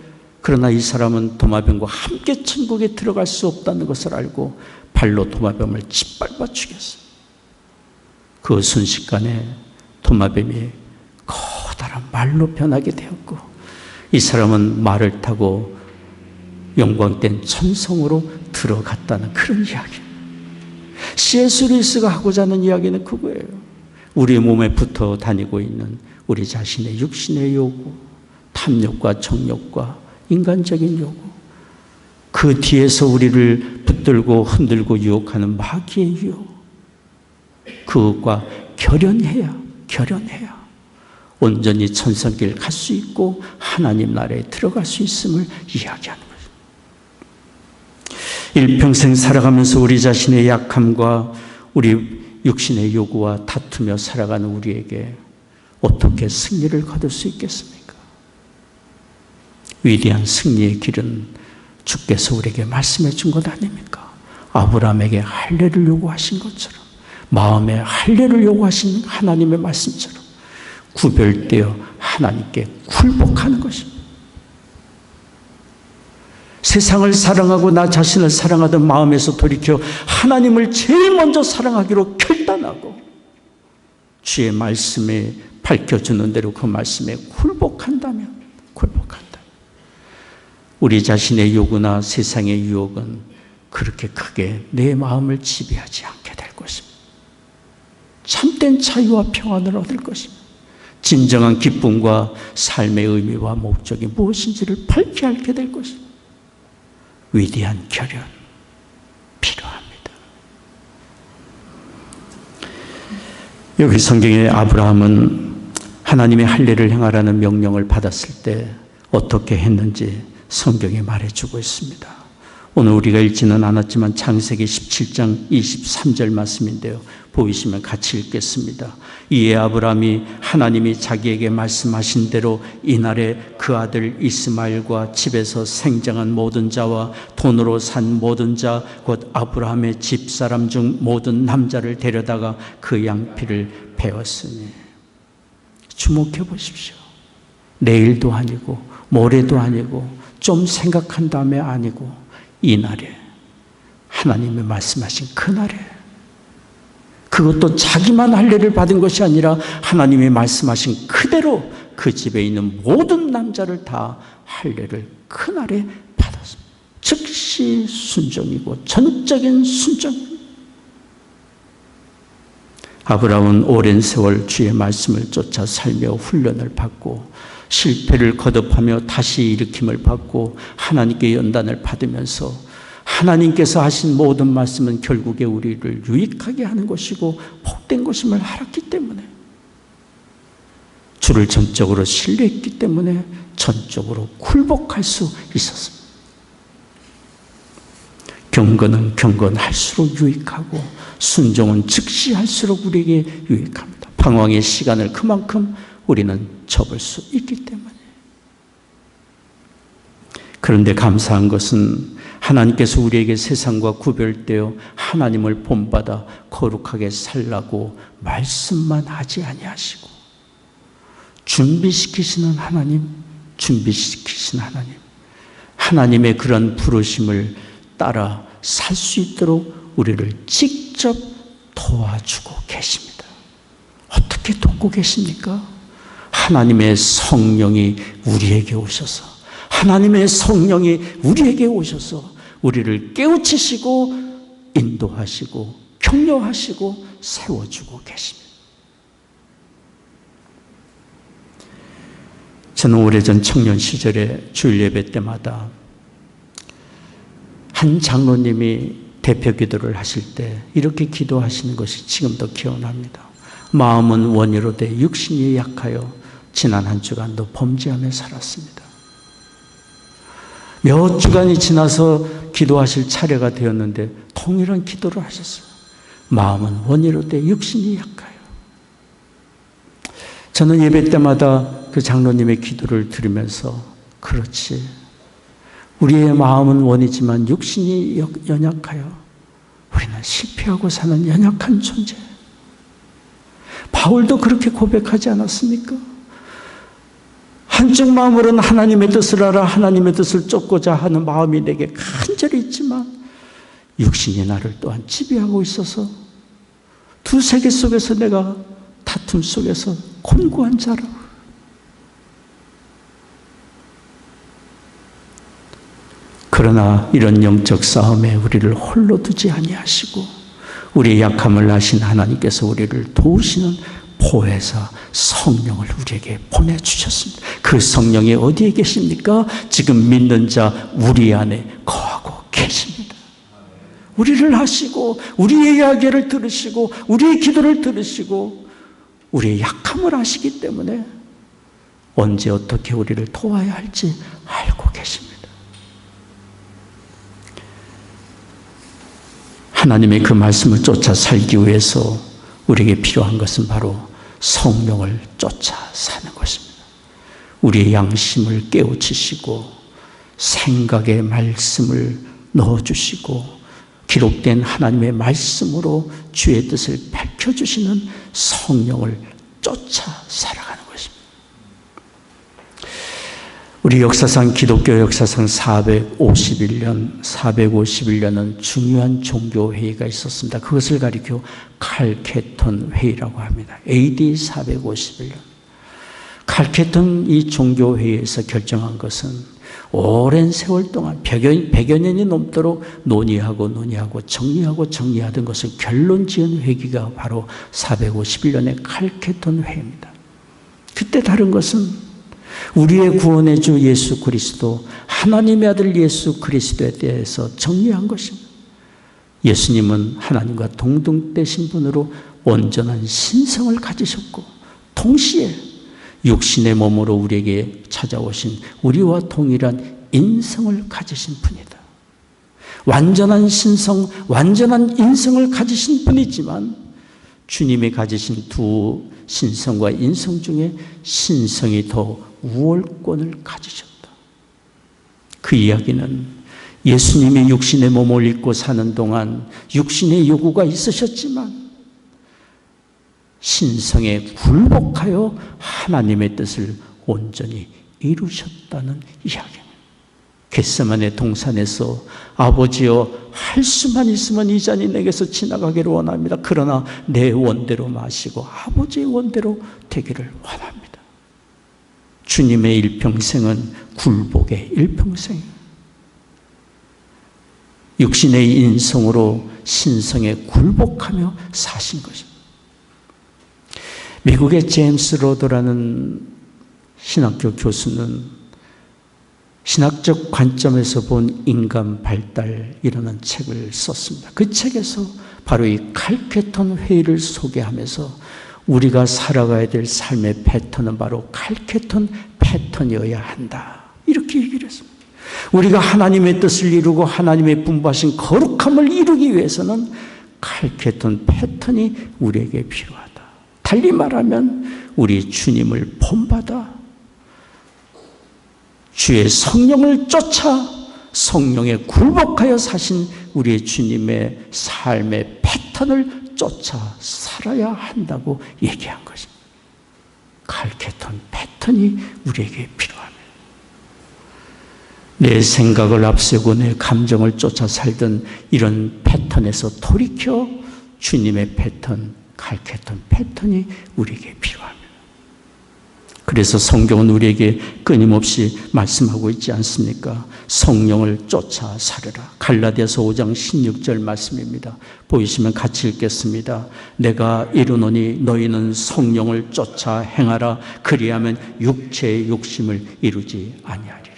그러나 이 사람은 도마뱀과 함께 천국에 들어갈 수 없다는 것을 알고 발로 도마뱀을 짓밟아 죽였어요. 그 순식간에 도마뱀이 커다란 말로 변하게 되었고 이 사람은 말을 타고 영광된 천성으로 들어갔다는 그런 이야기. C.S. 루이스가 하고자 하는 이야기는 그거예요. 우리의 몸에 붙어 다니고 있는 우리 자신의 육신의 요구, 탐욕과 정욕과 인간적인 요구, 그 뒤에서 우리를 붙들고 흔들고 유혹하는 마귀의 유혹, 그것과 결연해야 온전히 천성길 갈 수 있고 하나님 나라에 들어갈 수 있음을 이야기하는 거죠. 일평생 살아가면서 우리 자신의 약함과 우리 육신의 요구와 다투며 살아가는 우리에게 어떻게 승리를 거둘 수 있겠습니까? 위대한 승리의 길은 주께서 우리에게 말씀해 준 것 아닙니까? 아브라함에게 할례를 요구하신 것처럼, 마음에 할례를 요구하신 하나님의 말씀처럼 구별되어 하나님께 굴복하는 것입니다. 세상을 사랑하고 나 자신을 사랑하던 마음에서 돌이켜 하나님을 제일 먼저 사랑하기로 결단하고 주의 말씀에 밝혀주는 대로 그 말씀에 굴복한다면 우리 자신의 요구나 세상의 유혹은 그렇게 크게 내 마음을 지배하지 않게 될 것입니다. 참된 자유와 평안을 얻을 것입니다. 진정한 기쁨과 삶의 의미와 목적이 무엇인지를 밝히 알게 될 것입니다. 위대한 결연 필요합니다. 여기 성경에 아브라함은 하나님의 할례를 행하라는 명령을 받았을 때 어떻게 했는지 성경이 말해주고 있습니다. 오늘 우리가 읽지는 않았지만 창세기 17장 23절 말씀인데요. 보이시면 같이 읽겠습니다. 이에 아브라함이 하나님이 자기에게 말씀하신 대로 이날에 그 아들 이스마엘과 집에서 생장한 모든 자와 돈으로 산 모든 자 곧 아브라함의 집사람 중 모든 남자를 데려다가 그 양피를 베었으니. 주목해 보십시오. 내일도 아니고 모레도 아니고 좀 생각한 다음에 아니고 이날에 하나님이 말씀하신 그날에, 그것도 자기만 할례를 받은 것이 아니라 하나님이 말씀하신 그대로 그 집에 있는 모든 남자를 다 할례를 그날에 받았습니다. 즉시 순종이고 전적인 순종. 아브라함은 오랜 세월 주의 말씀을 쫓아 살며 훈련을 받고 실패를 거듭하며 다시 일으킴을 받고 하나님께 연단을 받으면서 하나님께서 하신 모든 말씀은 결국에 우리를 유익하게 하는 것이고 복된 것임을 알았기 때문에, 주를 전적으로 신뢰했기 때문에 전적으로 굴복할 수 있었습니다. 경건은 경건할수록 유익하고 순종은 즉시 할수록 우리에게 유익합니다. 방황의 시간을 그만큼 우리는 접을 수 있기 때문에. 그런데 감사한 것은 하나님께서 우리에게 세상과 구별되어 하나님을 본받아 거룩하게 살라고 말씀만 하지 아니하시고 준비시키시는 하나님, 준비시키신 하나님, 하나님의 그런 부르심을 따라 살 수 있도록 우리를 직접 도와주고 계십니다. 어떻게 돕고 계십니까? 하나님의 성령이 우리에게 오셔서, 하나님의 성령이 우리에게 오셔서 우리를 깨우치시고 인도하시고 격려하시고 세워주고 계십니다. 저는 오래전 청년 시절에 주일 예배 때마다 한 장로님이 대표 기도를 하실 때 이렇게 기도하시는 것이 지금도 기억납니다. 마음은 원이로 돼 육신이 약하여 지난 한 주간도 범죄하며 살았습니다. 몇 주간이 지나서 기도하실 차례가 되었는데 동일한 기도를 하셨어요. 마음은 원이로 돼 육신이 약하여. 저는 예배 때마다 그 장로님의 기도를 들으면서, 그렇지, 우리의 마음은 원이지만 육신이 연약하여 우리는 실패하고 사는 연약한 존재. 바울도 그렇게 고백하지 않았습니까? 한쪽 마음으로는 하나님의 뜻을 알아 하나님의 뜻을 쫓고자 하는 마음이 내게 간절히 있지만 육신이 나를 또한 지배하고 있어서 두 세계 속에서 내가 다툼 속에서 곤고한 자라. 그러나 이런 영적 싸움에 우리를 홀로 두지 아니하시고 우리의 약함을 아신 하나님께서 우리를 도우시는 보혜사 성령을 우리에게 보내주셨습니다. 그 성령이 어디에 계십니까? 지금 믿는 자 우리 안에 거하고 계십니다. 우리를 하시고 우리의 이야기를 들으시고 우리의 기도를 들으시고 우리의 약함을 아시기 때문에 언제 어떻게 우리를 도와야 할지 알고 계십니다. 하나님의 그 말씀을 쫓아 살기 위해서 우리에게 필요한 것은 바로 성령을 쫓아 사는 것입니다. 우리의 양심을 깨우치시고 생각의 말씀을 넣어주시고 기록된 하나님의 말씀으로 주의 뜻을 밝혀주시는 성령을 쫓아 살아가는 것입니다. 우리 역사상, 기독교 역사상 451년은 중요한 종교회의가 있었습니다. 그것을 가리켜 칼케톤 회의라고 합니다. AD 451년. 칼케톤 이 종교회의에서 결정한 것은 오랜 세월 동안 100여 년이 넘도록 논의하고 정리하던 것을 결론 지은 회기가 바로 451년의 칼케톤 회의입니다. 그때 다른 것은 우리의 구원의 주 예수 그리스도, 하나님의 아들 예수 그리스도에 대해서 정리한 것입니다. 예수님은 하나님과 동등되신 분으로 온전한 신성을 가지셨고 동시에 육신의 몸으로 우리에게 찾아오신 우리와 동일한 인성을 가지신 분이다. 완전한 신성, 완전한 인성을 가지신 분이지만 주님이 가지신 두 신성과 인성 중에 신성이 더 우월권을 가지셨다. 그 이야기는 예수님이 육신의 몸을 입고 사는 동안 육신의 요구가 있으셨지만 신성에 굴복하여 하나님의 뜻을 온전히 이루셨다는 이야기입니다. 겟세마네 동산에서 아버지여 할 수만 있으면 이 잔이 내게서 지나가기를 원합니다. 그러나 내 원대로 마시고 아버지의 원대로 되기를 원합니다. 주님의 일평생은 굴복의 일평생입니다. 육신의 인성으로 신성에 굴복하며 사신 것입니다. 미국의 제임스 로더라는 신학교 교수는 신학적 관점에서 본 인간 발달이라는 책을 썼습니다. 그 책에서 바로 이 칼케톤 회의를 소개하면서 우리가 살아가야 될 삶의 패턴은 바로 칼케톤 패턴이어야 한다, 이렇게 얘기를 했습니다. 우리가 하나님의 뜻을 이루고 하나님의 분부하신 거룩함을 이루기 위해서는 칼케톤 패턴이 우리에게 필요하다. 달리 말하면 우리 주님을 본받아 주의 성령을 쫓아 성령에 굴복하여 사신 우리의 주님의 삶의 패턴을 쫓아 살아야 한다고 얘기한 것입니다. 칼케톤 패턴이 우리에게 필요합니다. 내 생각을 앞세우고 내 감정을 쫓아 살던 이런 패턴에서 돌이켜 주님의 패턴, 칼케톤 패턴이 우리에게 필요합니다. 그래서 성경은 우리에게 끊임없이 말씀하고 있지 않습니까? 성령을 쫓아 살으라. 갈라디아서 5장 16절 말씀입니다. 보이시면 같이 읽겠습니다. 내가 이르노니 너희는 성령을 쫓아 행하라. 그리하면 육체의 욕심을 이루지 아니하리라.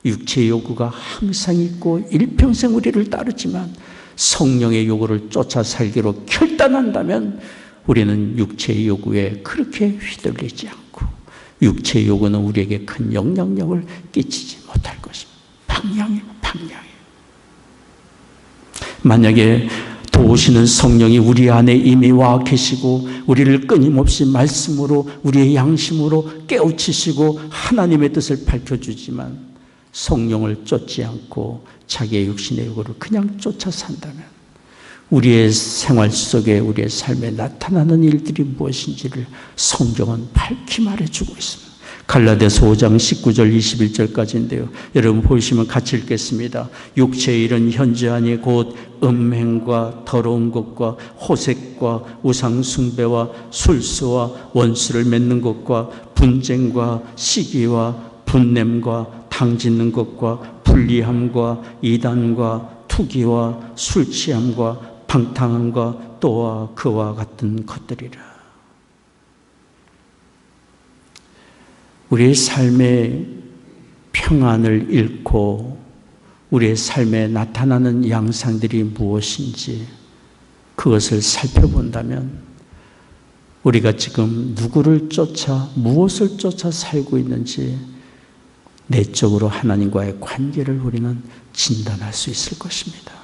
육체의 요구가 항상 있고 일평생 우리를 따르지만 성령의 요구를 쫓아 살기로 결단한다면 우리는 육체의 요구에 그렇게 휘둘리지 않고 육체의 요구는 우리에게 큰 영향력을 끼치지 못할 것입니다. 방향이에요. 만약에 도우시는 성령이 우리 안에 이미 와 계시고 우리를 끊임없이 말씀으로 우리의 양심으로 깨우치시고 하나님의 뜻을 밝혀주지만 성령을 쫓지 않고 자기의 육신의 요구를 그냥 쫓아 산다면 우리의 생활 속에 우리의 삶에 나타나는 일들이 무엇인지를 성경은 밝히 말해주고 있습니다. 갈라디아서 5장 19절 21절까지인데요. 여러분 보시면 같이 읽겠습니다. 육체의 일은 현저하니 곧 음행과 더러운 것과 호색과 우상숭배와 술수와 원수를 맺는 것과 분쟁과 시기와 분냄과 당짓는 것과 불리함과 이단과 투기와 술취함과 방탕함과 또한 그와 같은 것들이라. 우리의 삶의 평안을 잃고 우리의 삶에 나타나는 양상들이 무엇인지 그것을 살펴본다면 우리가 지금 누구를 쫓아 무엇을 쫓아 살고 있는지 내적으로 하나님과의 관계를 우리는 진단할 수 있을 것입니다.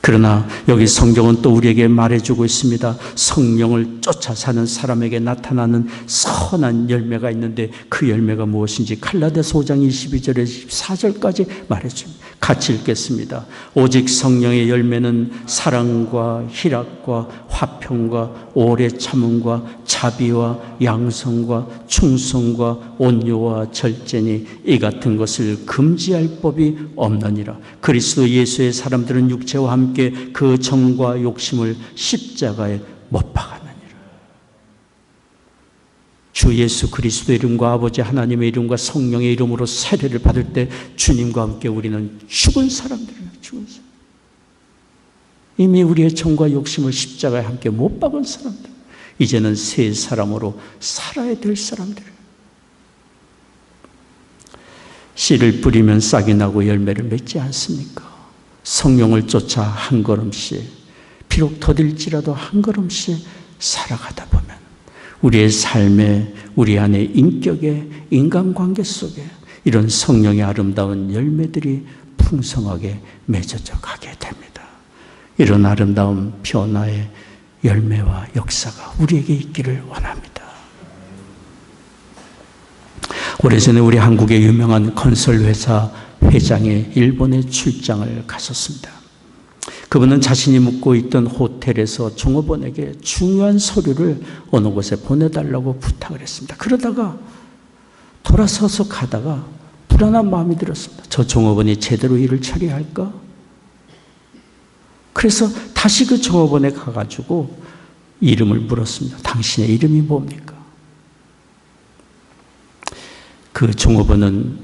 그러나 여기 성경은 또 우리에게 말해주고 있습니다. 성령을 쫓아 사는 사람에게 나타나는 선한 열매가 있는데 그 열매가 무엇인지 갈라디아서 5장 22절에서 24절까지 말해줍니다. 같이 읽겠습니다. 오직 성령의 열매는 사랑과 희락과 화평과 오래 참음과 자비와 양성과 충성과 온유와 절제니 이 같은 것을 금지할 법이 없느니라. 그리스도 예수의 사람들은 육체와 함께 그 정과 욕심을 십자가에 못 박았느니라. 주 예수 그리스도의 이름과 아버지 하나님의 이름과 성령의 이름으로 세례를 받을 때 주님과 함께 우리는 죽은 사람들이에요. 죽은 사람. 이미 우리의 정과 욕심을 십자가에 함께 못 박은 사람들. 이제는 새 사람으로 살아야 될 사람들이에요. 씨를 뿌리면 싹이 나고 열매를 맺지 않습니까? 성령을 쫓아 한 걸음씩, 비록 더딜지라도 한 걸음씩 살아가다 보면 우리의 삶에, 우리 안의 인격에, 인간관계 속에 이런 성령의 아름다운 열매들이 풍성하게 맺어져 가게 됩니다. 이런 아름다운 변화의 열매와 역사가 우리에게 있기를 원합니다. 오래전에 우리 한국의 유명한 건설회사 회장이 일본에 출장을 갔었습니다. 그분은 자신이 묵고 있던 호텔에서 종업원에게 중요한 서류를 어느 곳에 보내달라고 부탁을 했습니다. 그러다가 돌아서서 가다가 불안한 마음이 들었습니다. 저 종업원이 제대로 일을 처리할까? 그래서 다시 그 종업원에 가가지고 이름을 물었습니다. 당신의 이름이 뭡니까? 그 종업원은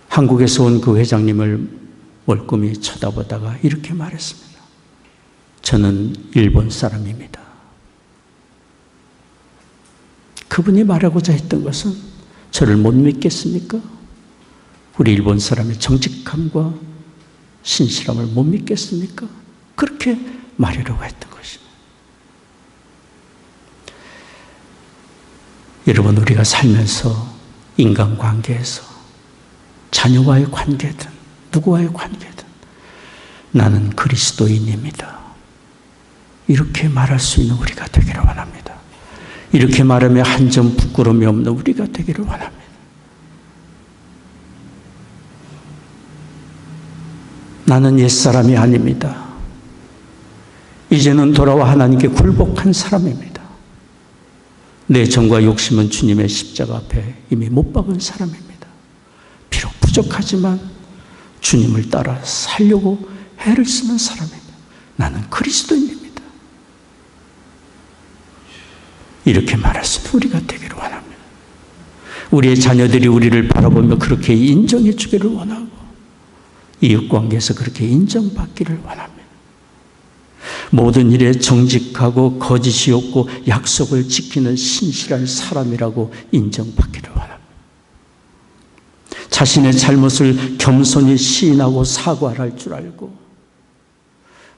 한국에서 온 그 회장님을 멀끔히 쳐다보다가 이렇게 말했습니다. 저는 일본 사람입니다. 그분이 말하고자 했던 것은 저를 못 믿겠습니까? 우리 일본 사람의 정직함과 신실함을 못 믿겠습니까? 그렇게 말하려고 했던 것입니다. 여러분, 우리가 살면서 인간관계에서 자녀와의 관계든 누구와의 관계든 나는 그리스도인입니다. 이렇게 말할 수 있는 우리가 되기를 원합니다. 이렇게 말하며 한 점 부끄러움이 없는 우리가 되기를 원합니다. 나는 옛사람이 아닙니다. 이제는 돌아와 하나님께 굴복한 사람입니다. 내 정과 욕심은 주님의 십자가 앞에 이미 못 박은 사람입니다. 비록 부족하지만 주님을 따라 살려고 애를 쓰는 사람입니다. 나는 그리스도인입니다. 이렇게 말할 수 있는 우리가 되기를 원합니다. 우리의 자녀들이 우리를 바라보며 그렇게 인정해 주기를 원하고 이웃관계에서 그렇게 인정받기를 원합니다. 모든 일에 정직하고 거짓이 없고 약속을 지키는 신실한 사람이라고 인정받기를 원합니다. 자신의 잘못을 겸손히 시인하고 사과를 할 줄 알고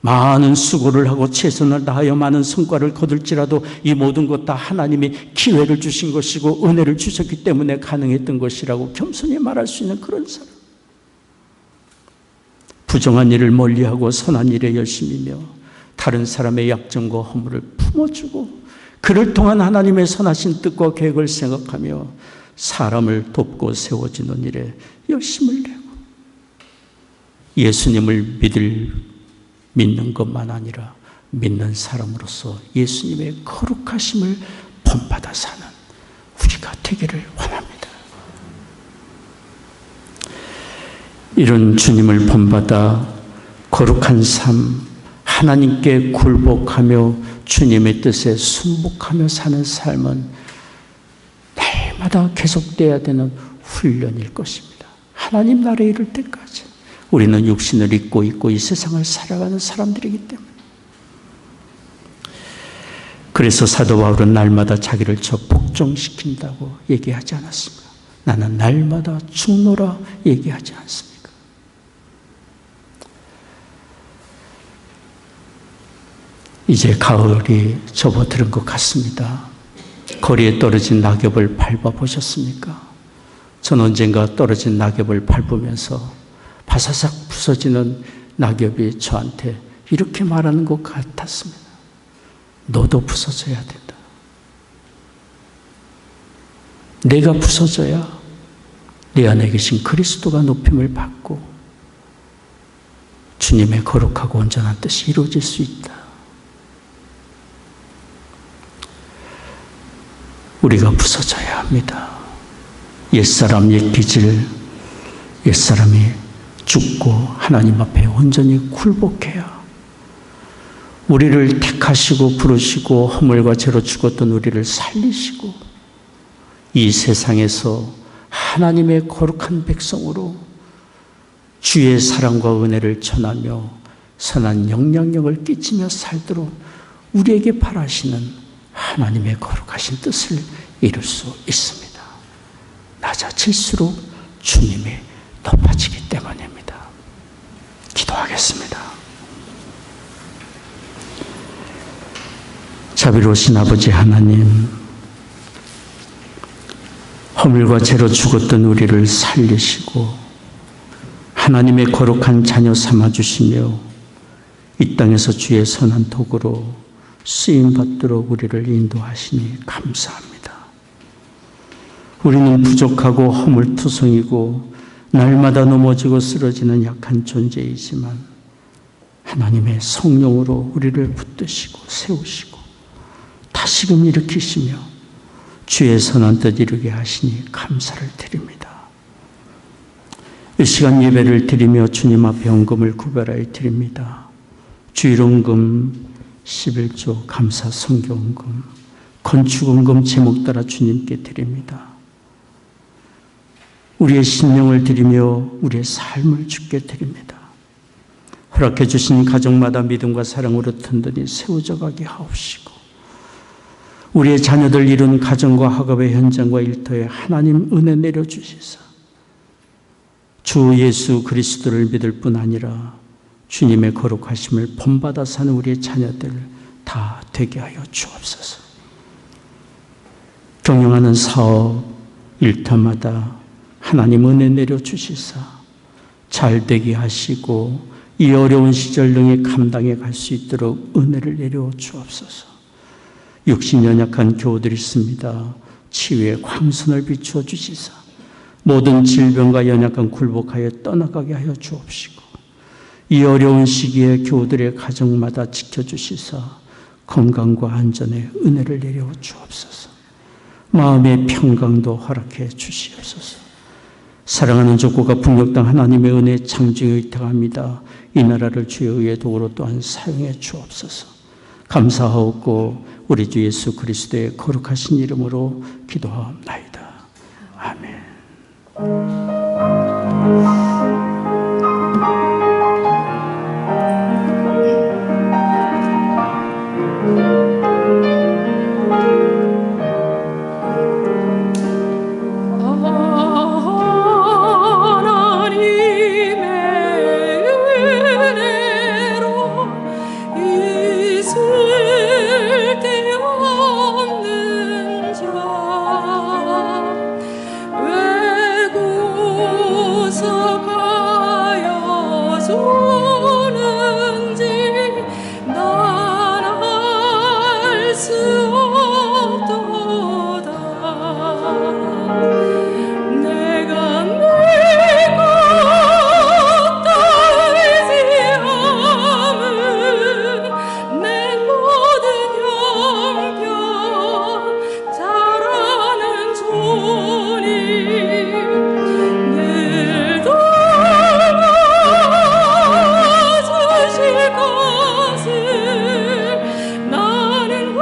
많은 수고를 하고 최선을 다하여 많은 성과를 거둘지라도 이 모든 것 다 하나님이 기회를 주신 것이고 은혜를 주셨기 때문에 가능했던 것이라고 겸손히 말할 수 있는 그런 사람. 부정한 일을 멀리하고 선한 일에 열심이며 다른 사람의 약점과 허물을 품어주고 그를 통한 하나님의 선하신 뜻과 계획을 생각하며 사람을 돕고 세워지는 일에 열심을 내고 예수님을 믿는 것만 아니라 믿는 사람으로서 예수님의 거룩하심을 본받아 사는 우리가 되기를 원합니다. 이런 주님을 본받아 거룩한 삶, 하나님께 굴복하며 주님의 뜻에 순복하며 사는 삶은 날마다 계속돼야 되는 훈련일 것입니다. 하나님 나라에 이를 때까지 우리는 육신을 입고 있고 이 세상을 살아가는 사람들이기 때문에. 그래서 사도 바울은 날마다 자기를 복종시킨다고 얘기하지 않았습니까? 나는 날마다 죽노라 얘기하지 않습니까? 이제 가을이 접어드는 것 같습니다. 거리에 떨어진 낙엽을 밟아보셨습니까? 전 언젠가 떨어진 낙엽을 밟으면서 바사삭 부서지는 낙엽이 저한테 이렇게 말하는 것 같았습니다. 너도 부서져야 된다. 내가 부서져야 내 안에 계신 그리스도가 높임을 받고 주님의 거룩하고 온전한 뜻이 이루어질 수 있다. 우리가 부서져야 합니다. 옛사람 옛기질, 옛사람이 죽고 하나님 앞에 온전히 굴복해야 우리를 택하시고 부르시고 허물과 죄로 죽었던 우리를 살리시고 이 세상에서 하나님의 거룩한 백성으로 주의 사랑과 은혜를 전하며 선한 영향력을 끼치며 살도록 우리에게 바라시는 하나님의 거룩하신 뜻을 이룰 수 있습니다. 낮아질수록 주님이 높아지기 때문입니다. 기도하겠습니다. 자비로우신 아버지 하나님, 허물과 죄로 죽었던 우리를 살리시고 하나님의 거룩한 자녀 삼아주시며 이 땅에서 주의 선한 도구로 쓰임받도록 우리를 인도하시니 감사합니다. 우리는 부족하고 허물투성이고 날마다 넘어지고 쓰러지는 약한 존재이지만 하나님의 성령으로 우리를 붙드시고 세우시고 다시금 일으키시며 주의 선한 뜻 이루게 하시니 감사를 드립니다. 이 시간 예배를 드리며 주님 앞에 헌금을 구별하여 드립니다. 주일헌금, 11조 감사 성경헌금, 건축헌금 제목 따라 주님께 드립니다. 우리의 심령을 드리며 우리의 삶을 주께 드립니다. 허락해 주신 가정마다 믿음과 사랑으로 든든히 세워져 가게 하옵시고 우리의 자녀들 이룬 가정과 학업의 현장과 일터에 하나님 은혜 내려주시사 주 예수 그리스도를 믿을 뿐 아니라 주님의 거룩하심을 본받아 사는 우리의 자녀들 다 되게 하여 주옵소서. 경영하는 사업, 일터마다 하나님 은혜 내려주시사 잘 되게 하시고 이 어려운 시절 능히 감당해 갈 수 있도록 은혜를 내려 주옵소서. 육신 연약한 교우들이 있습니다. 치유의 광선을 비추어 주시사 모든 질병과 연약한 굴복하여 떠나가게 하여 주옵시고 이 어려운 시기에 교우들의 가정마다 지켜주시사 건강과 안전에 은혜를 내려 주옵소서. 마음의 평강도 허락해 주시옵소서. 사랑하는 족고가 북녘 땅 하나님의 은혜 창조에 의탁합니다. 이 나라를 주의 의의 도구로 또한 사용해 주옵소서. 감사하옵고 우리 주 예수 그리스도의 거룩하신 이름으로 기도하옵나이다. 아멘. 나는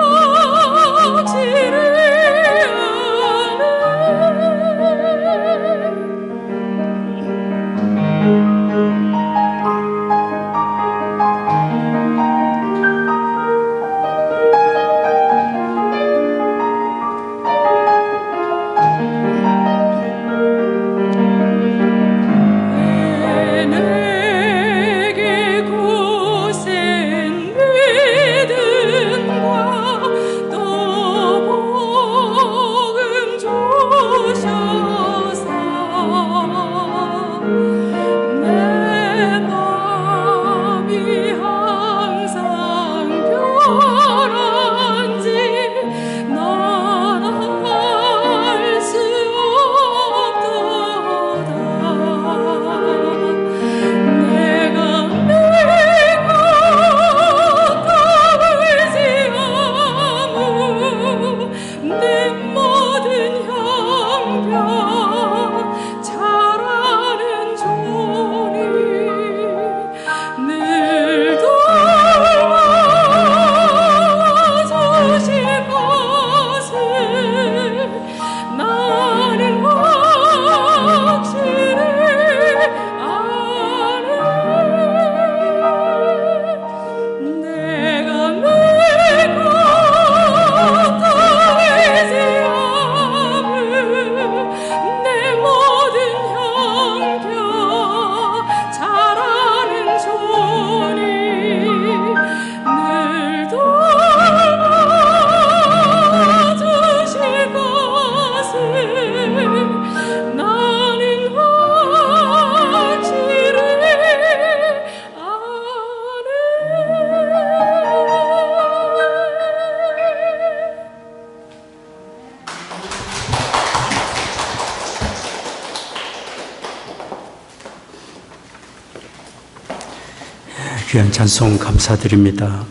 귀한 찬송 감사드립니다.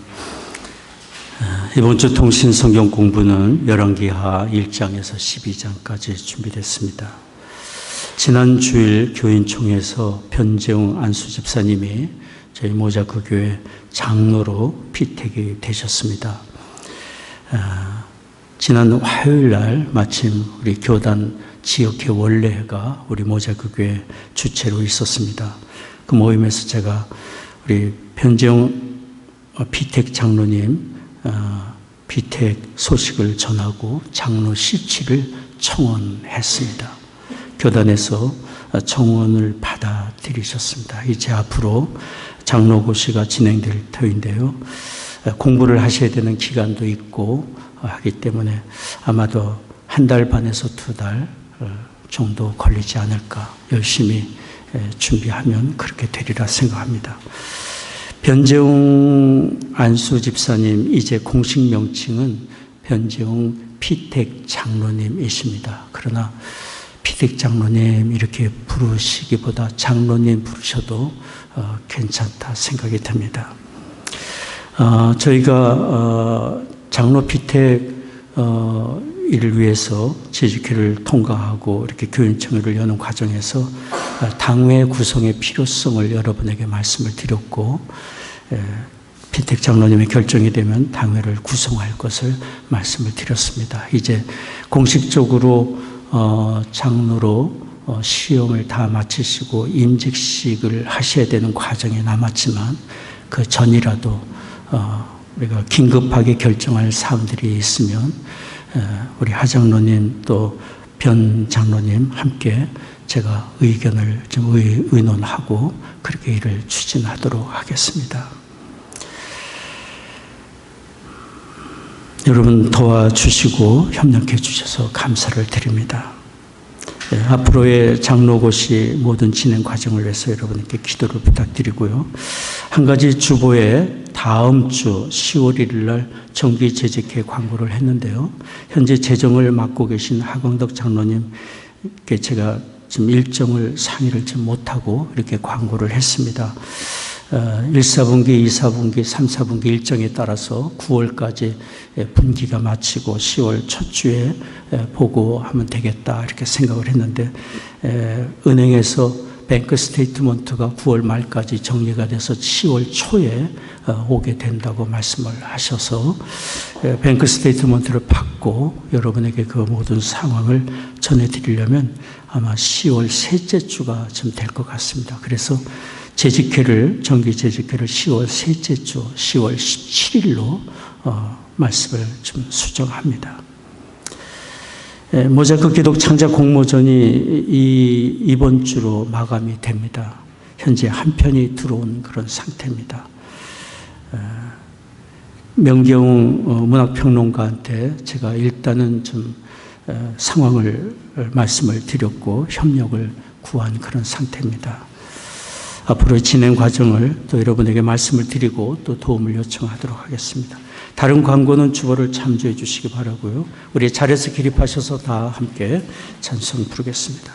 이번 주 통신 성경 공부는 열왕기하 1장에서 12장까지 준비됐습니다. 지난 주일 교인총회에서 변재웅 안수 집사님이 저희 모자크 교회 장로로 피택이 되셨습니다. 지난 화요일 날 마침 우리 교단 지역회 원례회가 우리 모자크 교회 주최로 있었습니다. 그 모임에서 제가 우리 변재웅 피택 장로님 피택 소식을 전하고 장로 시치를 청원했습니다. 교단에서 청원을 받아들이셨습니다. 이제 앞으로 장로고시가 진행될 터인데요. 공부를 하셔야 되는 기간도 있고 하기 때문에 아마도 1달 반에서 2달 정도 걸리지 않을까, 열심히 준비하면 그렇게 되리라 생각합니다. 변재웅 안수 집사님, 이제 공식 명칭은 변재웅 피택 장로님이십니다. 그러나 피택 장로님 이렇게 부르시기보다 장로님 부르셔도 괜찮다 생각이 듭니다. 저희가 장로 피택 이를 위해서 재직회를 통과하고 이렇게 교인총회를 여는 과정에서 당회 구성의 필요성을 여러분에게 말씀을 드렸고, 피택 장로님의 결정이 되면 당회를 구성할 것을 말씀을 드렸습니다. 이제 공식적으로 장로로 시험을 다 마치시고 임직식을 하셔야 되는 과정이 남았지만, 그 전이라도 우리가 긴급하게 결정할 사항들이 있으면 우리 하장로님 또 변 장로님 함께 제가 의견을 좀 의논하고 그렇게 일을 추진하도록 하겠습니다. 여러분 도와주시고 협력해 주셔서 감사를 드립니다. 앞으로의 장로고시 모든 진행 과정을 위해서 여러분께 기도를 부탁드리고요. 한 가지 주보에 다음 주 10월 1일 날 정기 재직회 광고를 했는데요. 현재 재정을 맡고 계신 하광덕 장로님께 제가 지금 일정을 상의를 좀 못하고 이렇게 광고를 했습니다. 1, 4분기, 2, 4분기, 3, 4분기 일정에 따라서 9월까지 분기가 마치고 10월 첫 주에 보고하면 되겠다 이렇게 생각을 했는데, 은행에서 뱅크 스테이트먼트가 9월 말까지 정리가 돼서 10월 초에 오게 된다고 말씀을 하셔서 뱅크 스테이트먼트를 받고 여러분에게 그 모든 상황을 전해드리려면 아마 10월 셋째 주가 좀 될 것 같습니다. 그래서 재직회를, 정기 재직회를 10월 셋째 주, 10월 17일로 말씀을 좀 수정합니다. 모자크 기독 창작 공모전이 이번 주로 마감이 됩니다. 현재 한 편이 들어온 그런 상태입니다. 명경 문학평론가한테 제가 일단은 좀 말씀을 드렸고 협력을 구한 그런 상태입니다. 앞으로의 진행 과정을 또 여러분에게 말씀을 드리고 또 도움을 요청하도록 하겠습니다. 다른 광고는 주보를 참조해 주시기 바라고요. 우리 자리에서 기립하셔서 다 함께 찬송 부르겠습니다.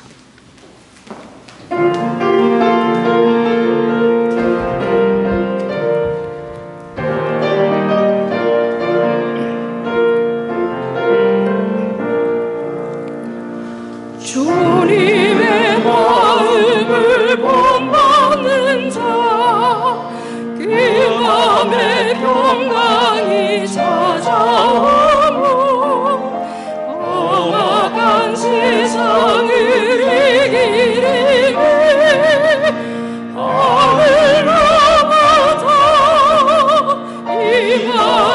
주님의 마음을 본받는 자, 그 맘에 평강이 찾아오고 험악한 세상을 이기리니 하늘 넘어다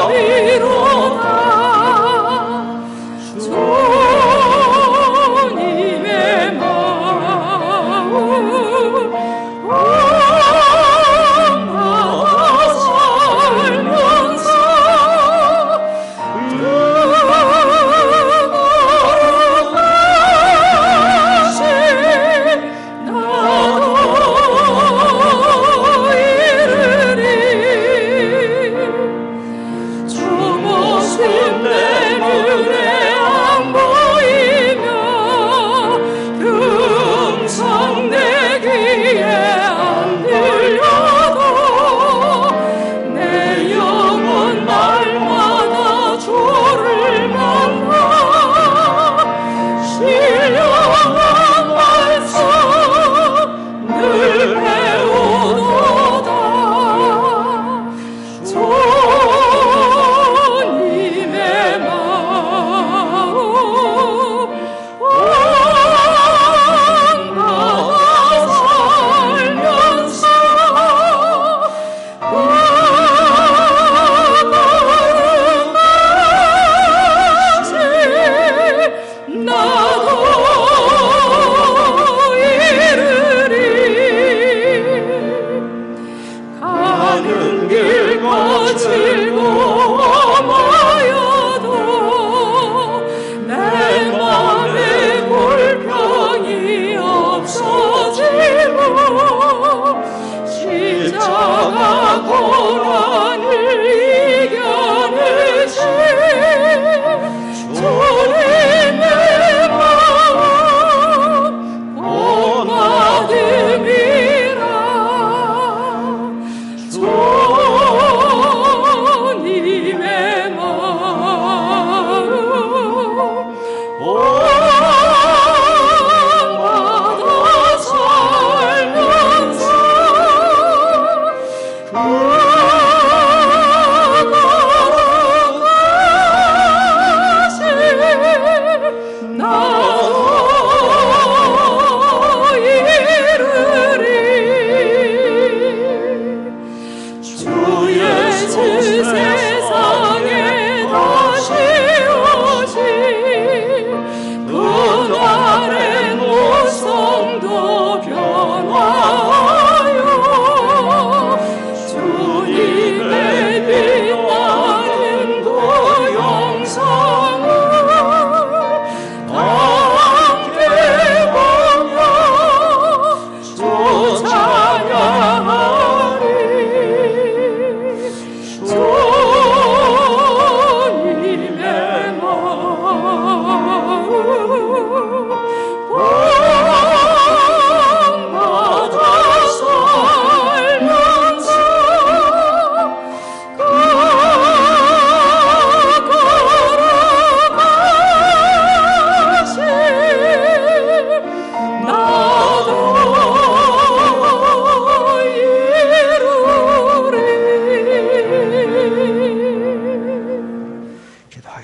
임하리로다. 주님의 마음 온받아 살면서 내 귀에 안 들려도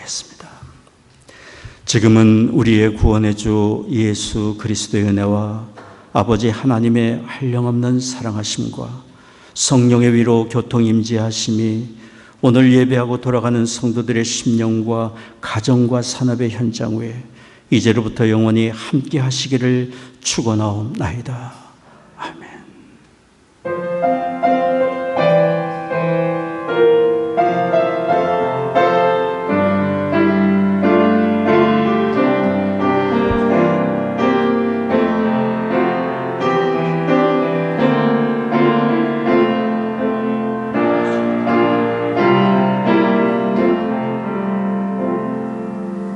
기도하겠습니다. 지금은 우리의 구원의 주 예수 그리스도의 은혜와 아버지 하나님의 한량없는 사랑하심과 성령의 위로 교통임재하심이 오늘 예배하고 돌아가는 성도들의 심령과 가정과 산업의 현장 위에 이제로부터 영원히 함께 하시기를 축원하옵나이다.